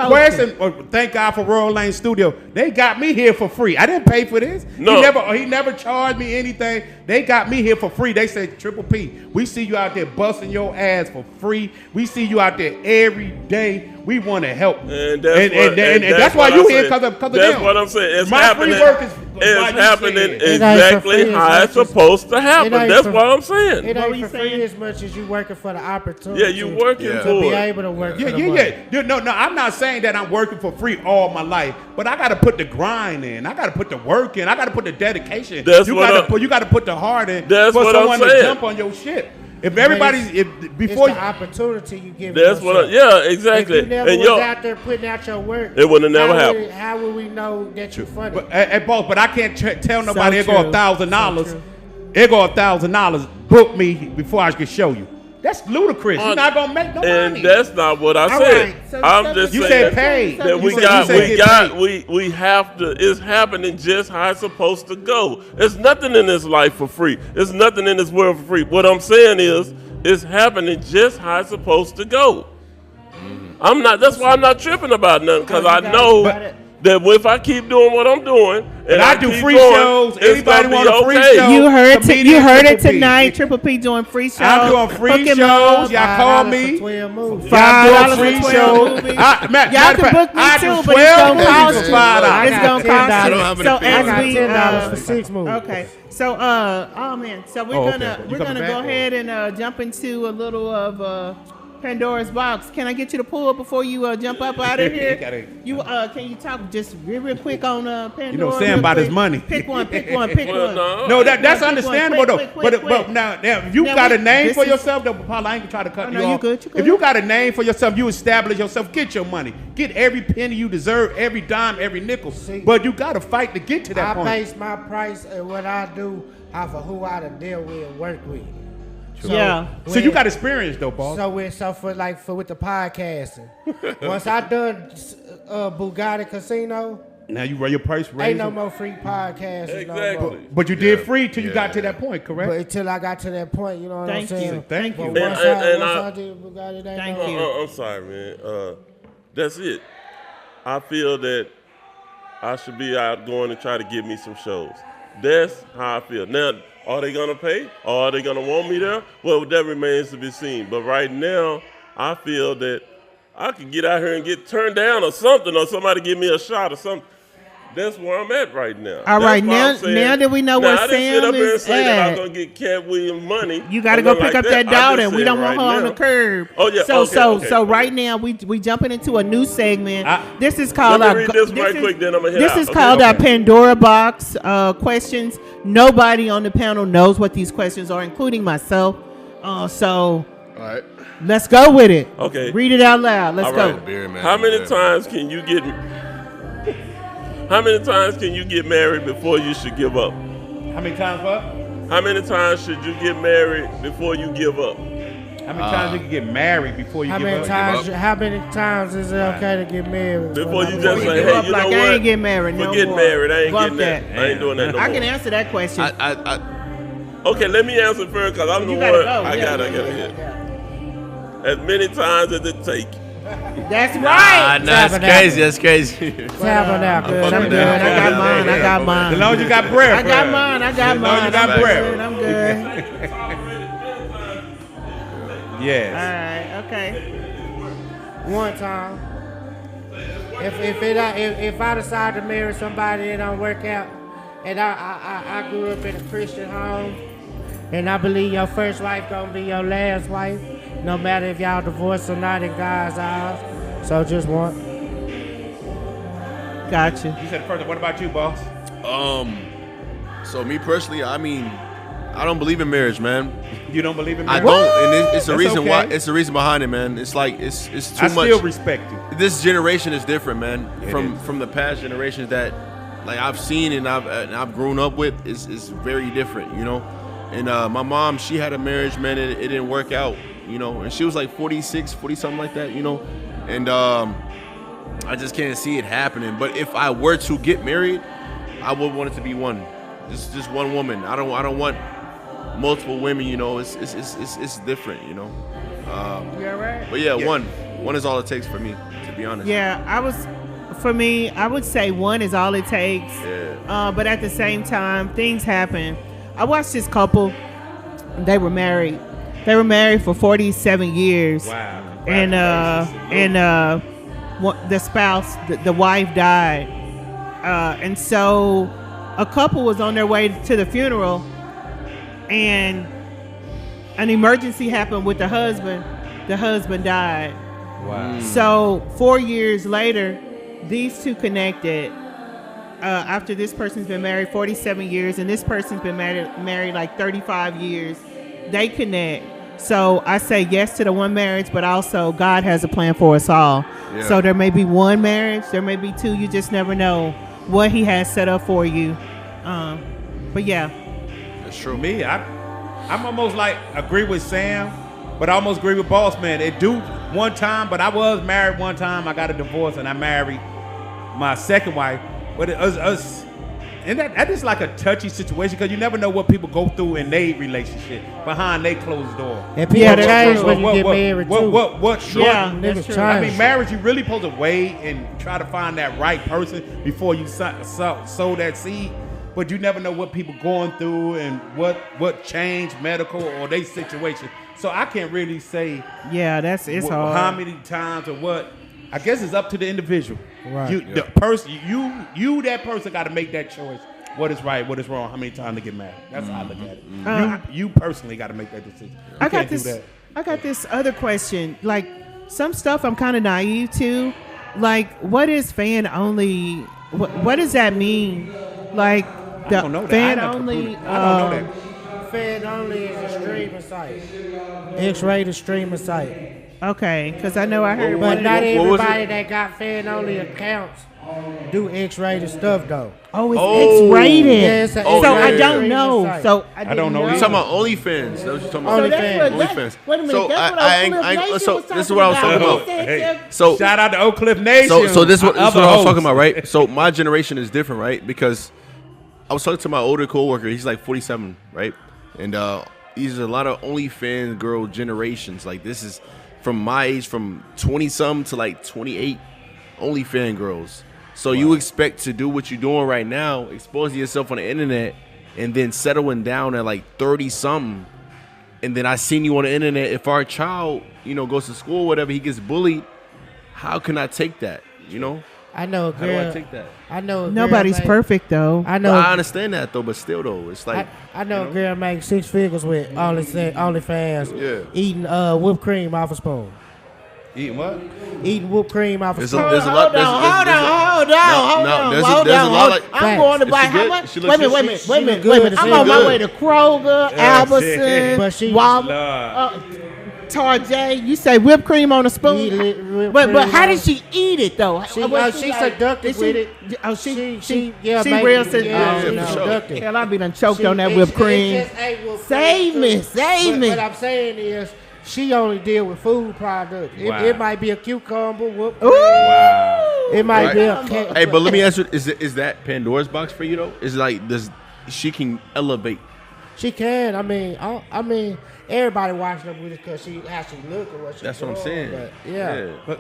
Thank God for Royal Lane Studio. They got me here for free. I didn't pay for this. No. He never charged me anything. They got me here for free. They said, Triple P, we see you out there busting your ass for free. We see you out there every day. We want to help. And that's why what you I'm here saying. because of them. That's what I'm saying. It's My happening. free work is why It's you happening said. It ain't exactly for free how as it's much as- supposed to happen. it ain't That's for- what I'm saying. It What ain't we for free saying? as much as you working for the opportunity. Yeah, you working Yeah. to for be it. able to work. Yeah, for the yeah, money. yeah. No, I'm not saying that I'm working for free all my life, but I got to put the grind in. I got to put the work in. I got to put the dedication. That's you what got to put the heart in That's for what I'm someone to saying. jump on your shit. If everybody's before It's the opportunity you give. That's what. Exactly. If you never And was yo, out there putting out your work, it would have never how happened. How would we know that you're funny? but I can't tell nobody it go true. $1,000. So true. It go $1,000. Book me before I can show you. That's ludicrous. You're not gonna make no money. And that's not what I All said. right, so I'm so just You saying said pay. that we You got, said we get got, paid. we have to. It's happening just how it's supposed to go. There's nothing in this life for free. There's nothing in this world for free. What I'm saying is, it's happening just how it's supposed to go. I'm not. That's why I'm not tripping about nothing, because I know that if I keep doing what I'm doing, and I do keep free going, shows. it's Anybody gonna want be a free okay. show? You heard Comedian it Triple P. tonight. Triple P doing free shows. I'm doing free Hook him shows. up. Y'all call $5 me. for 12 movies. Y'all $5 doing free for 12 shows. movies. Matter Y'all of can fact, book me I too, do but it's 12 gonna movies cost for you. $5. It's gonna $10. cost I you. don't have any So pay. I as got we $10 for 6 movies. okay, so oh man, so we're Oh, okay. gonna You we're coming gonna back, go or- ahead and jump into a little of Pandora's box. Can I get you to pull up before you jump up out of here? You can you talk just real quick on Pandora? You know, Sam real about his quick? money. Pick one. Well, no. No, that's Pick one, understandable quick, though. quick, But quick. now if you Now, got a wait, name this for is- yourself, though, Paul, I ain't gonna try to cut Oh, you no, you off. good, you If good. you got a name for yourself, you establish yourself. Get your money. Get every penny you deserve, every dime, every nickel. But you got to fight to get to that I point. base my price and what I do off of who I done deal with and work with. So Yeah. So you got experience though, boss. So for with the podcasting, once I done Bugatti Casino, Now you run your price ain't raise. no more free podcasts. No more. Exactly. But you did free till you got to that point, correct? But until I got to that point, you know what Thank I'm saying? you. Thank But you. once And I did Bugatti, that Thank no- you. I'm sorry, man. That's it. I feel that I should be out going to try to get me some shows. That's how I feel. Now, are they gonna pay? Or are they gonna want me there? Well, that remains to be seen. But right now, I feel that I could get out here and get turned down or something, or somebody give me a shot or something. That's where I'm at right now. All right, That's why now- I'm saying- now that we know where I didn't sit Sam up here and is say that I at. was gonna get Cat Williams money. You got to or go nothing pick like up that I daughter. just We said don't want right her on now- the curb. Oh, yeah, So okay, so okay. right now we jumping into a new segment. This is Let called me our. read this right quick, then I'ma head This out. is Okay, called our okay. Pandora box questions. Nobody on the panel knows what these questions are, including myself. So All right. let's go with it. Okay. Read it out loud. Let's All go. right. Beer, man. How many Beer. times can you get? How many times can you get married before you should give up? How many times what? How many times should you get married before you give up? How many times you can get married before you How give many up? times? How many times is it okay to get married? Before you When just I'm- say, give hey, up you like know I what? ain't getting married no Forget more. married. I ain't Bump getting that. I ain't doing that no I more. can answer that question. Okay, let me answer first because I'm the You one. gotta go, I yeah. gotta. as many times as it take. That's right. Nah, that's crazy. That's crazy. Tabernacle. Good. I'm fucking good. down. I got mine. I got mine. As long as you got breath. I got mine. I got As long as mine. you got I'm breath. good. I'm good. Yes. All right. Okay. One time. If I decide to marry somebody and don't work out, and I grew up in a Christian home, and I believe your first wife gonna be your last wife, no matter if y'all divorced or not in God's eyes. So just one. Gotcha. You said the first. What about you, boss? So me personally, I mean, I don't believe in marriage, man. You don't believe in I marriage? don't, and it's the That's reason okay. why. It's the reason behind it, man. It's like it's too I much. still respect you. This generation is different, man. It From the past generations that, like I've seen and I've grown up with, is very different, you know. And my mom, she had a marriage, man. It didn't work out, you know. And she was like 46, 40 something like that, you know. And I just can't see it happening. But if I were to get married, I would want it to be one, just one woman. I don't want multiple women, you know. It's different, you know. You all right? But yeah, one is all it takes for me, to be honest. Yeah, for me, I would say one is all it takes. Yeah. But at the same time, things happen. I watched this couple. They were married. They were married for 47 years. Wow. And the spouse, the wife died. And so a couple was on their way to the funeral, and an emergency happened with the husband. The husband died. Wow. So 4 years later, these two connected. After this person's been married 47 years and this person's been married like 35 years, they connect. So I say yes to the one marriage, but also God has a plan for us all. Yeah. So there may be one marriage, there may be two. You just never know what He has set up for you. But yeah. That's true. Me, I'm almost like agree with Sam, but I almost agree with Boss Man. It do one time, but I was married one time. I got a divorce and I married my second wife. But and that is like a touchy situation because you never know what people go through in their relationship behind their closed door. And people Yeah, that's change true. when you get married too. What? Yeah, Niggas that's true. change. I mean, marriage, you really supposed to wait and try to find that right person before you sow that seed. But you never know what people going through and what changed medical or their situation. So I can't really say Yeah, it's hard. how many times or what. I guess it's up to the individual. Right. The person, that person got to make that choice. What is right? What is wrong? How many times to get married? That's how I look at it. You personally got to make that decision. You I got can't this. do that. I got this other question. Like some stuff, I'm kind of naive to. Like, what is fan only? What does that mean? Like the I don't know that. fan I only. don't know that. Fan only is a streaming site. X-rated streaming site. Okay, because I know I heard. But not what was everybody that got fan only accounts do X-rated stuff though. Oh, it's Oh. X-rated. Yeah, it's a Oh, So yeah, I yeah, don't yeah. know. Streaming So site. I don't didn't know You either. talking about OnlyFans? That's what you're talking about. OnlyFans. OnlyFans. Wait a minute. So That's what I Oak Cliff ain't- Nation so was this talking is what I was talking about. about. Hey, So shout out to Oak Cliff Nation. So this is what I was Other talking about, hosts. right? So my generation is different, right? Because I was talking to my older coworker. He's like 47, right? And these are a lot of OnlyFans girl generations. Like this is from my age, from 20 something to like 28, OnlyFans girls. So you expect to do what you're doing right now, exposing yourself on the internet, and then settling down at like 30 something. And then I seen you on the internet. If our child, goes to school or whatever, he gets bullied, how can I take that? I know a How do I girl. take that? I know a girl Nobody's make- perfect though. I No, know. I understand that though, but still though, it's like I know a girl make 6 figures with OnlyFans. Yeah. Eating whipped cream off a spoon. Eating what? Eating whipped cream off a there's spoon. a lot. Hold on. There's a lot like. I'm going to Is buy she how good? much? She Wait looks a minute, good? wait She a minute, good. wait a minute. I'm She on my good. way to Kroger, Yeah, Albertson, but she- Lord. Tarjay. You say whipped cream on a Eat spoon, whipped but cream how on- did she eat it though? She Was she like- seductive did she- with it. Oh, She she real real seductive. seductive. Hell, I be done choked She- on that it- whipped it cream. just ain't whipped Save cream, me, too. save me. What I'm saying is, she only deal with food products. Wow. It might be a cucumber, whipped cream. Wow. It might Right. be a cake. Hey, but let me ask you: is that Pandora's box for you though? Is it like she can elevate She can. I mean, everybody watching her because how she look or what she. That's what I'm saying. But yeah. But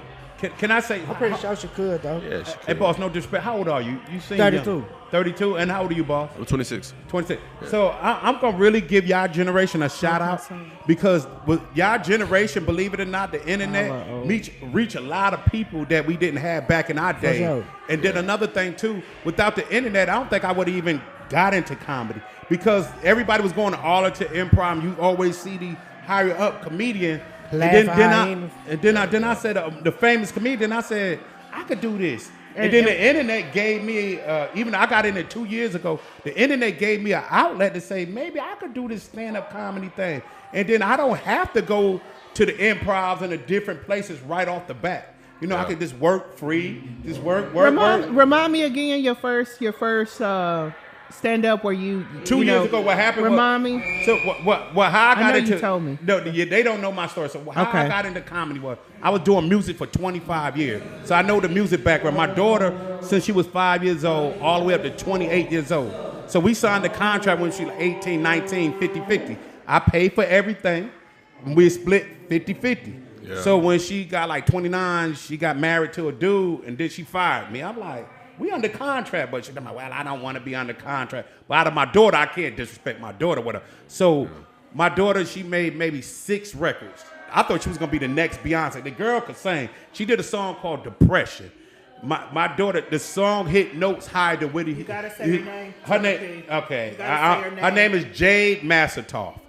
can I say? I'm pretty sure she could though. Yeah, she Hey, could. boss, no disrespect. How old are you? You seem 32. young. 32, and how old are you, boss? I'm 26. 26. So I'm gonna really give y'all generation a shout out because with y'all generation, believe it or not, the internet reach a lot of people that we didn't have back in our day. sure. And then another thing too, without the internet, I don't think I would have even got into comedy because everybody was going to Arlington Improv. You always see the higher up comedian. And then I said the famous comedian. I said I could do this. And then the internet gave me, even though I got in it 2 years ago, the internet gave me an outlet to say, maybe I could do this stand-up comedy thing. And then I don't have to go to the improvs and the different places right off the bat. You know, I could just work free, just work. Remind me again your first stand up where you 2 years ago, what happened? Remind me. So how I got know into? you told me. No, they don't know my story. So how I Okay. got into comedy was I was doing music for 25 years. So I know the music background. My daughter, since she was 5 years old, all the way up to 28 years old. So we signed the contract when she was 18, 19, 50-50. I paid for everything. And we split 50-50. Yeah. So when she got like 29, she got married to a dude, and then she fired me. I'm like, we under contract, but she's like, well, I don't want to be under contract. But out of my daughter, I can't disrespect my daughter with her. So my daughter, she made maybe 6 records. I thought she was gonna be the next Beyonce. The girl could sing. She did a song called Depression. My daughter, the song hit notes higher than Whitney. You gotta say her name. Her name, okay. You gotta say her Her name is Jade Massatoff.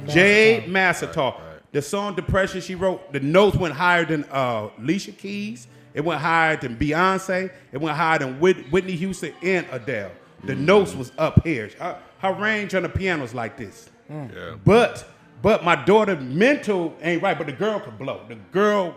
Jade Massatoff. The song Depression she wrote, the notes went higher than Alicia Keys. It went higher than Beyonce. It went higher than Whitney Houston and Adele. The notes was up here. Her range on the piano is like this. Yeah. But my daughter mental ain't right, but the girl could blow. The girl,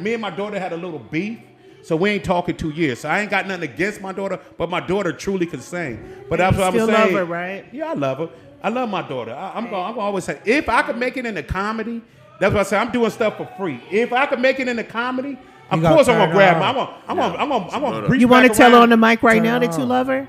me and my daughter had a little beef, so we ain't talking 2 years. So I ain't got nothing against my daughter, but my daughter truly can sing. But that's what I'm saying. You still love her, right? Yeah, I love her. I love my daughter. I'm gonna always say, if I could make it into comedy, that's what I say. I'm doing stuff for free. If I could make it into comedy, of course I'm gonna grab her. I'm gonna reach You want to back tell her around. on the mic right now that you love her?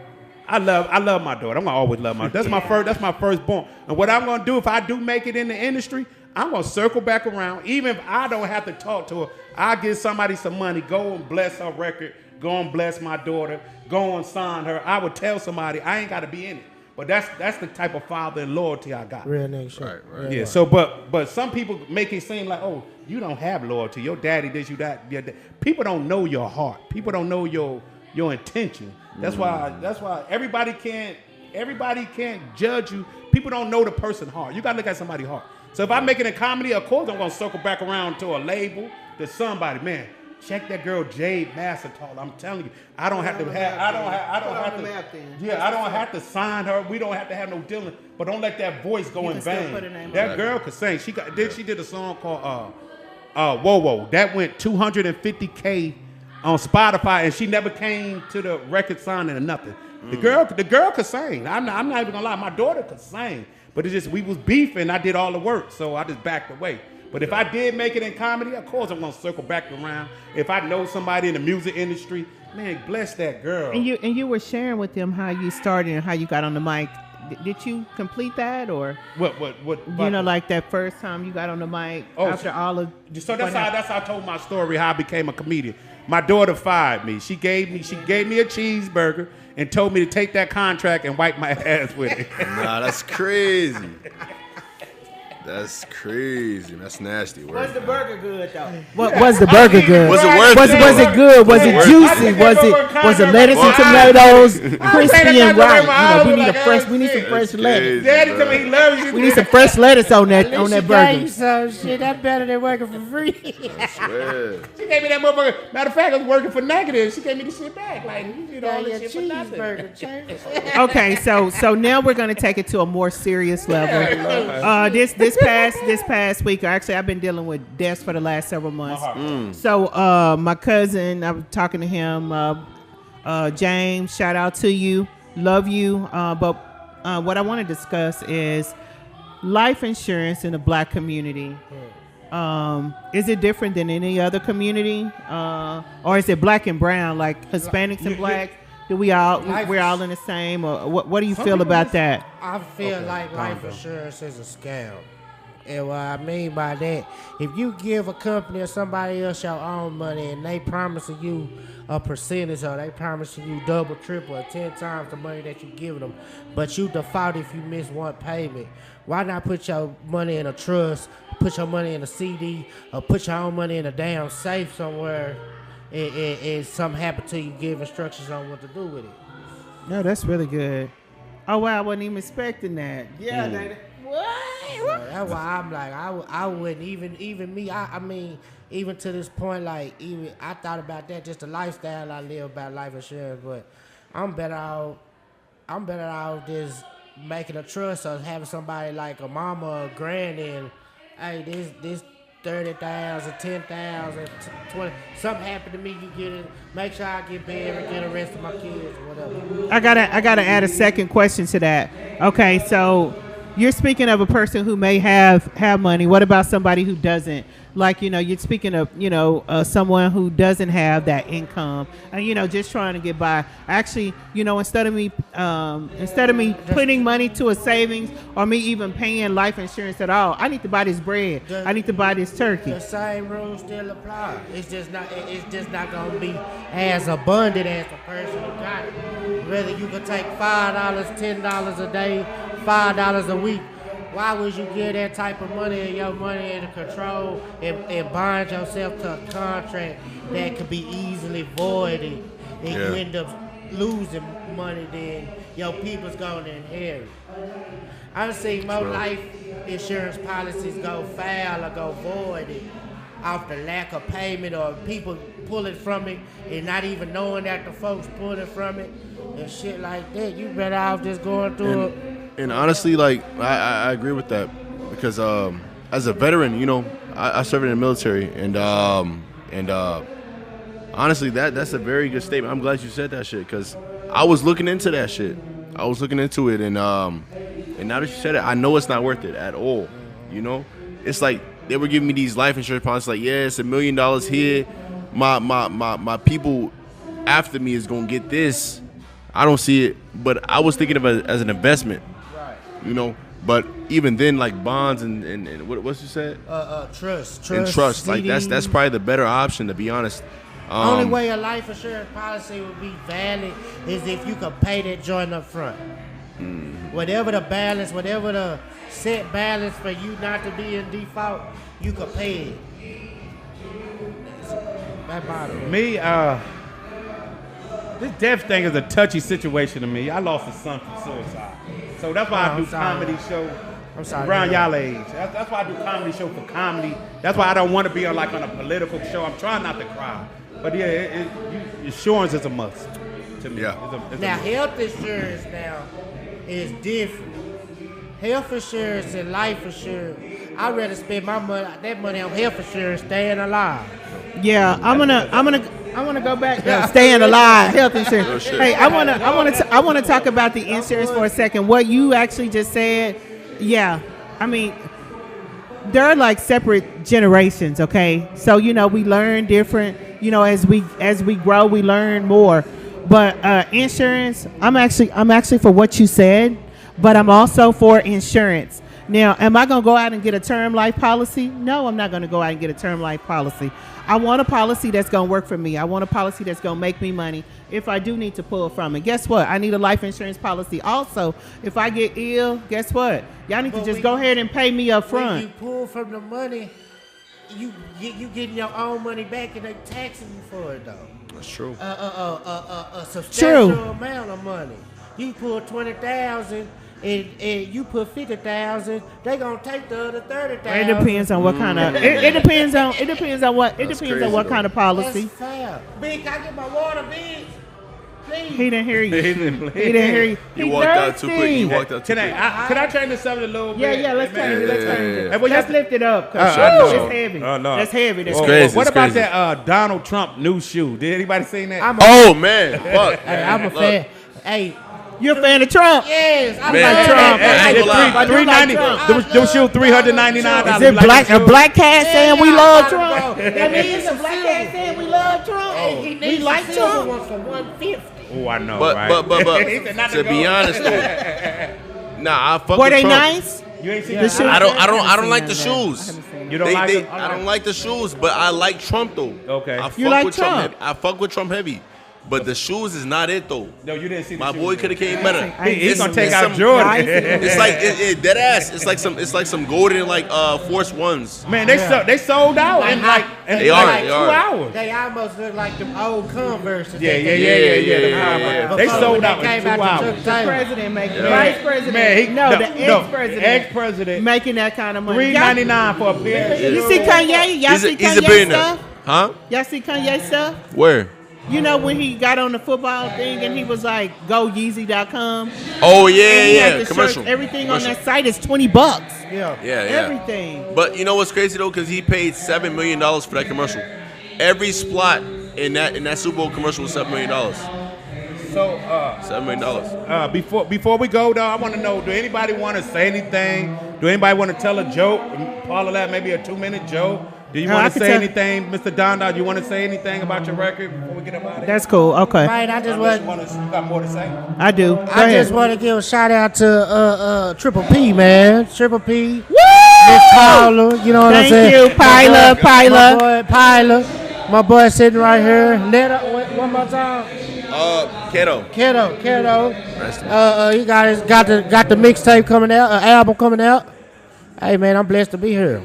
I love my daughter. I'm gonna always love my daughter. That's my firstborn. And what I'm gonna do if I do make it in the industry, I'm gonna circle back around. Even if I don't have to talk to her, I'll give somebody some money, go and bless her record, go and bless my daughter, go and sign her. I would tell somebody I ain't gotta be in it. But that's the type of father and loyalty I got. Real nigga shit. Right. Yeah. So, but some people make it seem like, oh, you don't have loyalty. Your daddy did you that. People don't know your heart. People don't know your intention. That's why everybody can't judge you. People don't know the person's heart. You gotta look at somebody's heart. So if I make it a comedy, of course I'm gonna circle back around to a label, to somebody. Man, check that girl Jade Massatoff. I'm telling you, I don't have to sign her. We don't have to have no dealing. But don't let that voice go in vain. That girl could sing. She did a song called Whoa Whoa. That went 250K on Spotify, and she never came to the record signing or nothing. The girl could sing. I'm not even gonna lie. My daughter could sing, but it's just we was beefing. I did all the work, so I just backed away. But if I did make it in comedy, of course I'm gonna circle back around. If I know somebody in the music industry, man, bless that girl. And you were sharing with them how you started and how you got on the mic. Did you complete that or What? you know, like that first time you got on the mic after all of? So that's how I told my story how I became a comedian. My daughter fired me. She gave me a cheeseburger and told me to take that contract and wipe my ass with it. Nah, that's crazy. That's crazy. That's nasty work. Was the burger good though? Was the burger good? Was it worth Was it? it good? Was it worth juicy? Was it lettuce and tomatoes, crispy and right? You know, we need some fresh lettuce. Daddy told me he loves you. We need some fresh lettuce on that burger. So shit, that's better than working for free. Swear. She gave me that motherfucker. Matter of fact, I was working for negative. She gave me the shit back. Like, you did all this shit for nothing. Okay, so now we're gonna take it to a more serious level. This past week, actually, I've been dealing with deaths for the last several months. So my cousin, I was talking to him. James, shout out to you, love you. But what I want to discuss is life insurance in the Black community. Is it different than any other community, or is it Black and brown, like Hispanics and Black? Do we're all Life- in the same, or what do you feel about that? I feel like life insurance is a scam. And what I mean by that, if you give a company or somebody else your own money and they promising you a percentage or they promising you double, triple, or 10 times the money that you give them, but you default if you miss one payment, why not put your money in a trust, put your money in a CD, or put your own money in a damn safe somewhere and something happen to you, give instructions on what to do with it? No, that's really good. Oh wow, I wasn't even expecting that. Yeah, So that's why I'm like, I wouldn't even me. I mean, even to this point, like even I thought about that, just the lifestyle I live about life insurance. But I'm better off just making a trust or having somebody like a mama or a granny and hey, this 30,000, 10,000, 20. Something happened to me, you get it. Make sure I get paid and get the rest of my kids or whatever. I gotta add a second question to that. Okay, so you're speaking of a person who may have money. What about somebody who doesn't? Like, you're speaking of, someone who doesn't have that income and, just trying to get by. Actually, instead of me putting money to a savings or me even paying life insurance at all, I need to buy this bread. I need to buy this turkey. The same rules still apply. It's just not gonna be as abundant as the person who got it. Whether you can take $5, $10 a day, $5 a week. Why would you give that type of money and your money into control and bind yourself to a contract that could be easily voided and you end up losing money then your people's gonna inherit? I've seen more life insurance policies go foul or go voided off the lack of payment or people pulling from it and not even knowing that the folks pulling from it and shit like that. You better off just going through it. And honestly, like I agree with that because as a veteran, I served in the military, and honestly, that's a very good statement. I'm glad you said that shit because I was looking into that shit. I was looking into it, and now that you said it, I know it's not worth it at all. It's like they were giving me these life insurance policies, like it's $1 million here. My people after me is gonna get this. I don't see it, but I was thinking of it as an investment. But even then, like bonds and what you said? Trust. And trust. CD. Like that's probably the better option, to be honest. Only way a life insurance policy would be valid is if you could pay that joint up front. Whatever the balance, whatever the set balance for you not to be in default, you could pay it. That bothers me. This death thing is a touchy situation to me. I lost a son from suicide. So that's why I do comedy show around y'all age. That's why I do comedy show for comedy. That's why I don't want to be on a political show. I'm trying not to cry. But insurance is a must to me. Yeah. It's a Now, must. health insurance now is different. Health insurance and life insurance, I'd rather spend that money on health insurance staying alive. Yeah, I want to go back to staying alive, health insurance. Hey, I want to talk about the insurance for a second. What you actually just said, yeah. I mean, there are like separate generations, okay? So, we learn different, as we grow, we learn more. But insurance, I'm actually for what you said, but I'm also for insurance. Now, am I going to go out and get a term life policy? No, I'm not going to go out and get a term life policy. I want a policy that's going to work for me. I want a policy that's going to make me money if I do need to pull from it. Guess what? I need a life insurance policy. Also, if I get ill, guess what? Y'all need to just go ahead and pay me up When front. you pull from the money, you getting your own money back and they taxing you for it though. That's true. A substantial amount of money. You pull 20,000 and you put 50,000, they gonna take the other 30,000. It depends on what kind of. It depends on what kind of policy. That's fair. Big, can I get my water, Big? Please. He didn't hear you. He didn't hear you. He walked out too quick. He walked out too Can quick. I change this up a little bit? Yeah, let's turn it. Hey, well, Let's lift it up. 'Cause I know. it's heavy. No. That's heavy. That's It's heavy. crazy. What about crazy. that Donald Trump new shoe? Did anybody seen that? Oh man, fuck. Hey, I'm a Look, fan. Hey, You a fan of Trump? yes, I Man, love Trump, Trump. I ain't gonna lie. Them shoes $399. Is it a black cat saying we love Trump? That That means a black cat saying we love Trump. He We needs like the silver Trump. one for $150. Oh, I know, But right? He said not to be go. honest though, nah, I fuck Were with they Trump. nice? You ain't seen The the shoes? shoes? I don't haven't like the seen none of shoes. that. I haven't seen You don't like them? I don't like the shoes, but I like Trump though. Okay. I fuck You like with Trump. Trump? Heavy. I fuck with Trump heavy, but the shoes is not it though. No, you didn't see the My shoes. boy could have came better. He's gonna take it's out some- Jordan. It's like dead ass. It's like some golden like Force Ones. Man, they sold out in like They are, like they 2 are. hours. They almost look like them old Converse. Yeah. yeah. They sold out in 2 The hours. President making vice president. Man, the ex-president. Ex-president. Making that kind of money. $3.99 for a pair. You see Kanye? Y'all see He's a Kanye billionaire. stuff? Huh? Y'all see Kanye stuff? Where? You know when he got on the football thing and he was like, go Yeezy.com? Oh And he yeah. had the Commercial. shirts, everything Commercial. on that site is $20. Yeah. Yeah. Everything. But you know what's crazy though? Because he paid $7 million for that commercial. Every spot in that Super Bowl commercial was $7 million. So $7 million. before we go though, I want to know: do anybody want to say anything? Do anybody want to tell a joke? Part of that maybe a 2-minute joke. Do you No, I want to can say tell- anything, Mr. Donda? Do you want to say anything about your record before we get up out of here? That's cool. Okay. Man, I just Unless want. you got more to say? I do. Go I ahead. just want to give a shout out to Triple P, man. Triple P. Miss Paula, you know what I'm Thank saying? you, Pyla, My boy Pyla. My boy sitting right here. One more time. Kato. Keto. You guys got the mixtape coming out, album coming out. Hey man, I'm blessed to be here.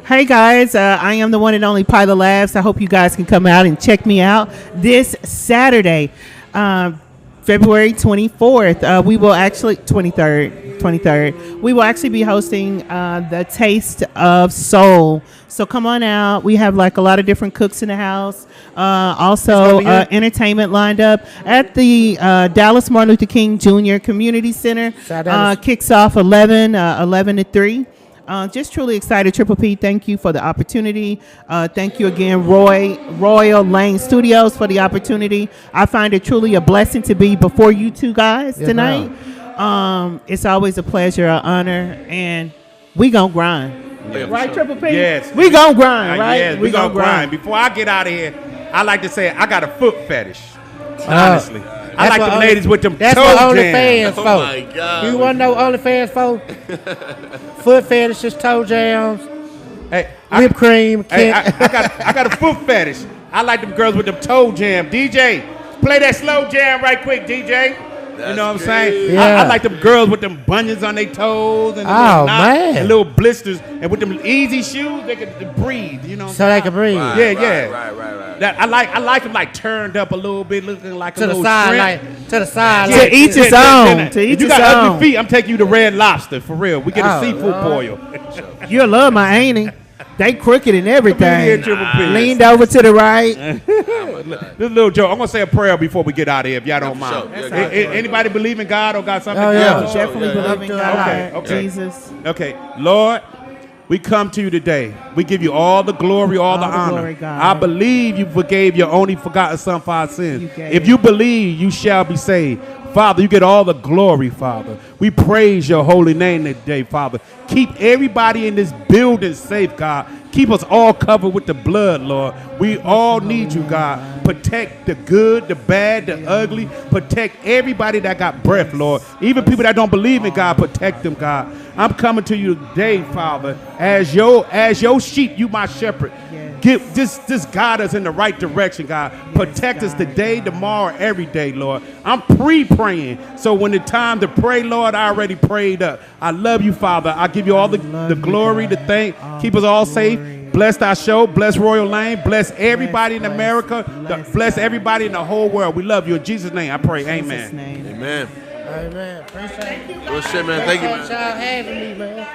Hey guys, I am the one and only Pyla Labs. I hope you guys can come out and check me out this Saturday, February 24th. We will actually 23rd. We will actually be hosting the Taste of Soul. So come on out. We have like a lot of different cooks in the house. Also, entertainment lined up at the Dallas Martin Luther King Jr. Community Center. Kicks off 11 to 3. Just truly excited. Triple P, thank you for the opportunity. Thank you again, Royal Lane Studios, for the opportunity. I find it truly a blessing to be before you two guys tonight. It's always a pleasure, an honor, and we gonna grind. Right, Triple P? Yes. We gonna grind, right? Yes, we gonna grind. Before I get out of here, I like to say I got a foot fetish. Honestly. I like them ladies with them That's toe what jams. OnlyFans for. Oh my God. You want to know OnlyFans for? Foot fetishes, toe jams, Hey, whipped cream. Hey, I got a foot fetish. I like them girls with them toe jam. DJ, play that slow jam right quick, DJ. You know what I'm saying? Yeah. I like them girls with them bunions on their toes and, Oh, man. and little blisters, and with them easy shoes, they can breathe. You know what So I'm they saying? can breathe. Right. That I like them like turned up a little bit, looking like To a the little side, shrimp. like to the side. Yeah, like, To each his yeah, own. To each if you his got own. ugly feet, I'm taking you to Red Lobster for real. We get a Oh, seafood Lord. boil. You'll love my auntie. They crooked and Here, everything. Triple P. Leaned over to the right. This little joke. I'm gonna say a prayer before we get out of here, if y'all don't mind. sure. Yeah, Anybody believe in God or got something? Oh, yeah. else? Definitely believe in God. Okay. Jesus. Okay, Lord, we come to you today. We give you all the glory, all the the honor. glory, God. I believe you forgave your only forgotten son for our You sins. gave If you believe, you shall be saved. Father, you get all the glory, Father. We praise your holy name today, Father. Keep everybody in this building safe, God. Keep us all covered with the blood, Lord. We all need you, God. Protect the good, the bad, the ugly. Protect everybody that got breath, Lord. Even people that don't believe in God, protect them, God. I'm coming to you today, Father. As your sheep, you my shepherd. Just guide us in the right direction, God. Protect us today, tomorrow, every day, Lord. I'm pre-praying. So when it's time to pray, Lord, I already prayed up. I love you, Father. I give you all the glory, the thank. Keep us all safe. Bless our show. Bless Royal Lane. Bless everybody in America. Bless everybody in the whole world. We love you. In Jesus' name, I pray. Amen. Amen. Amen. Appreciate it. Good shit, man. Thank you, man. Appreciate y'all having me, man.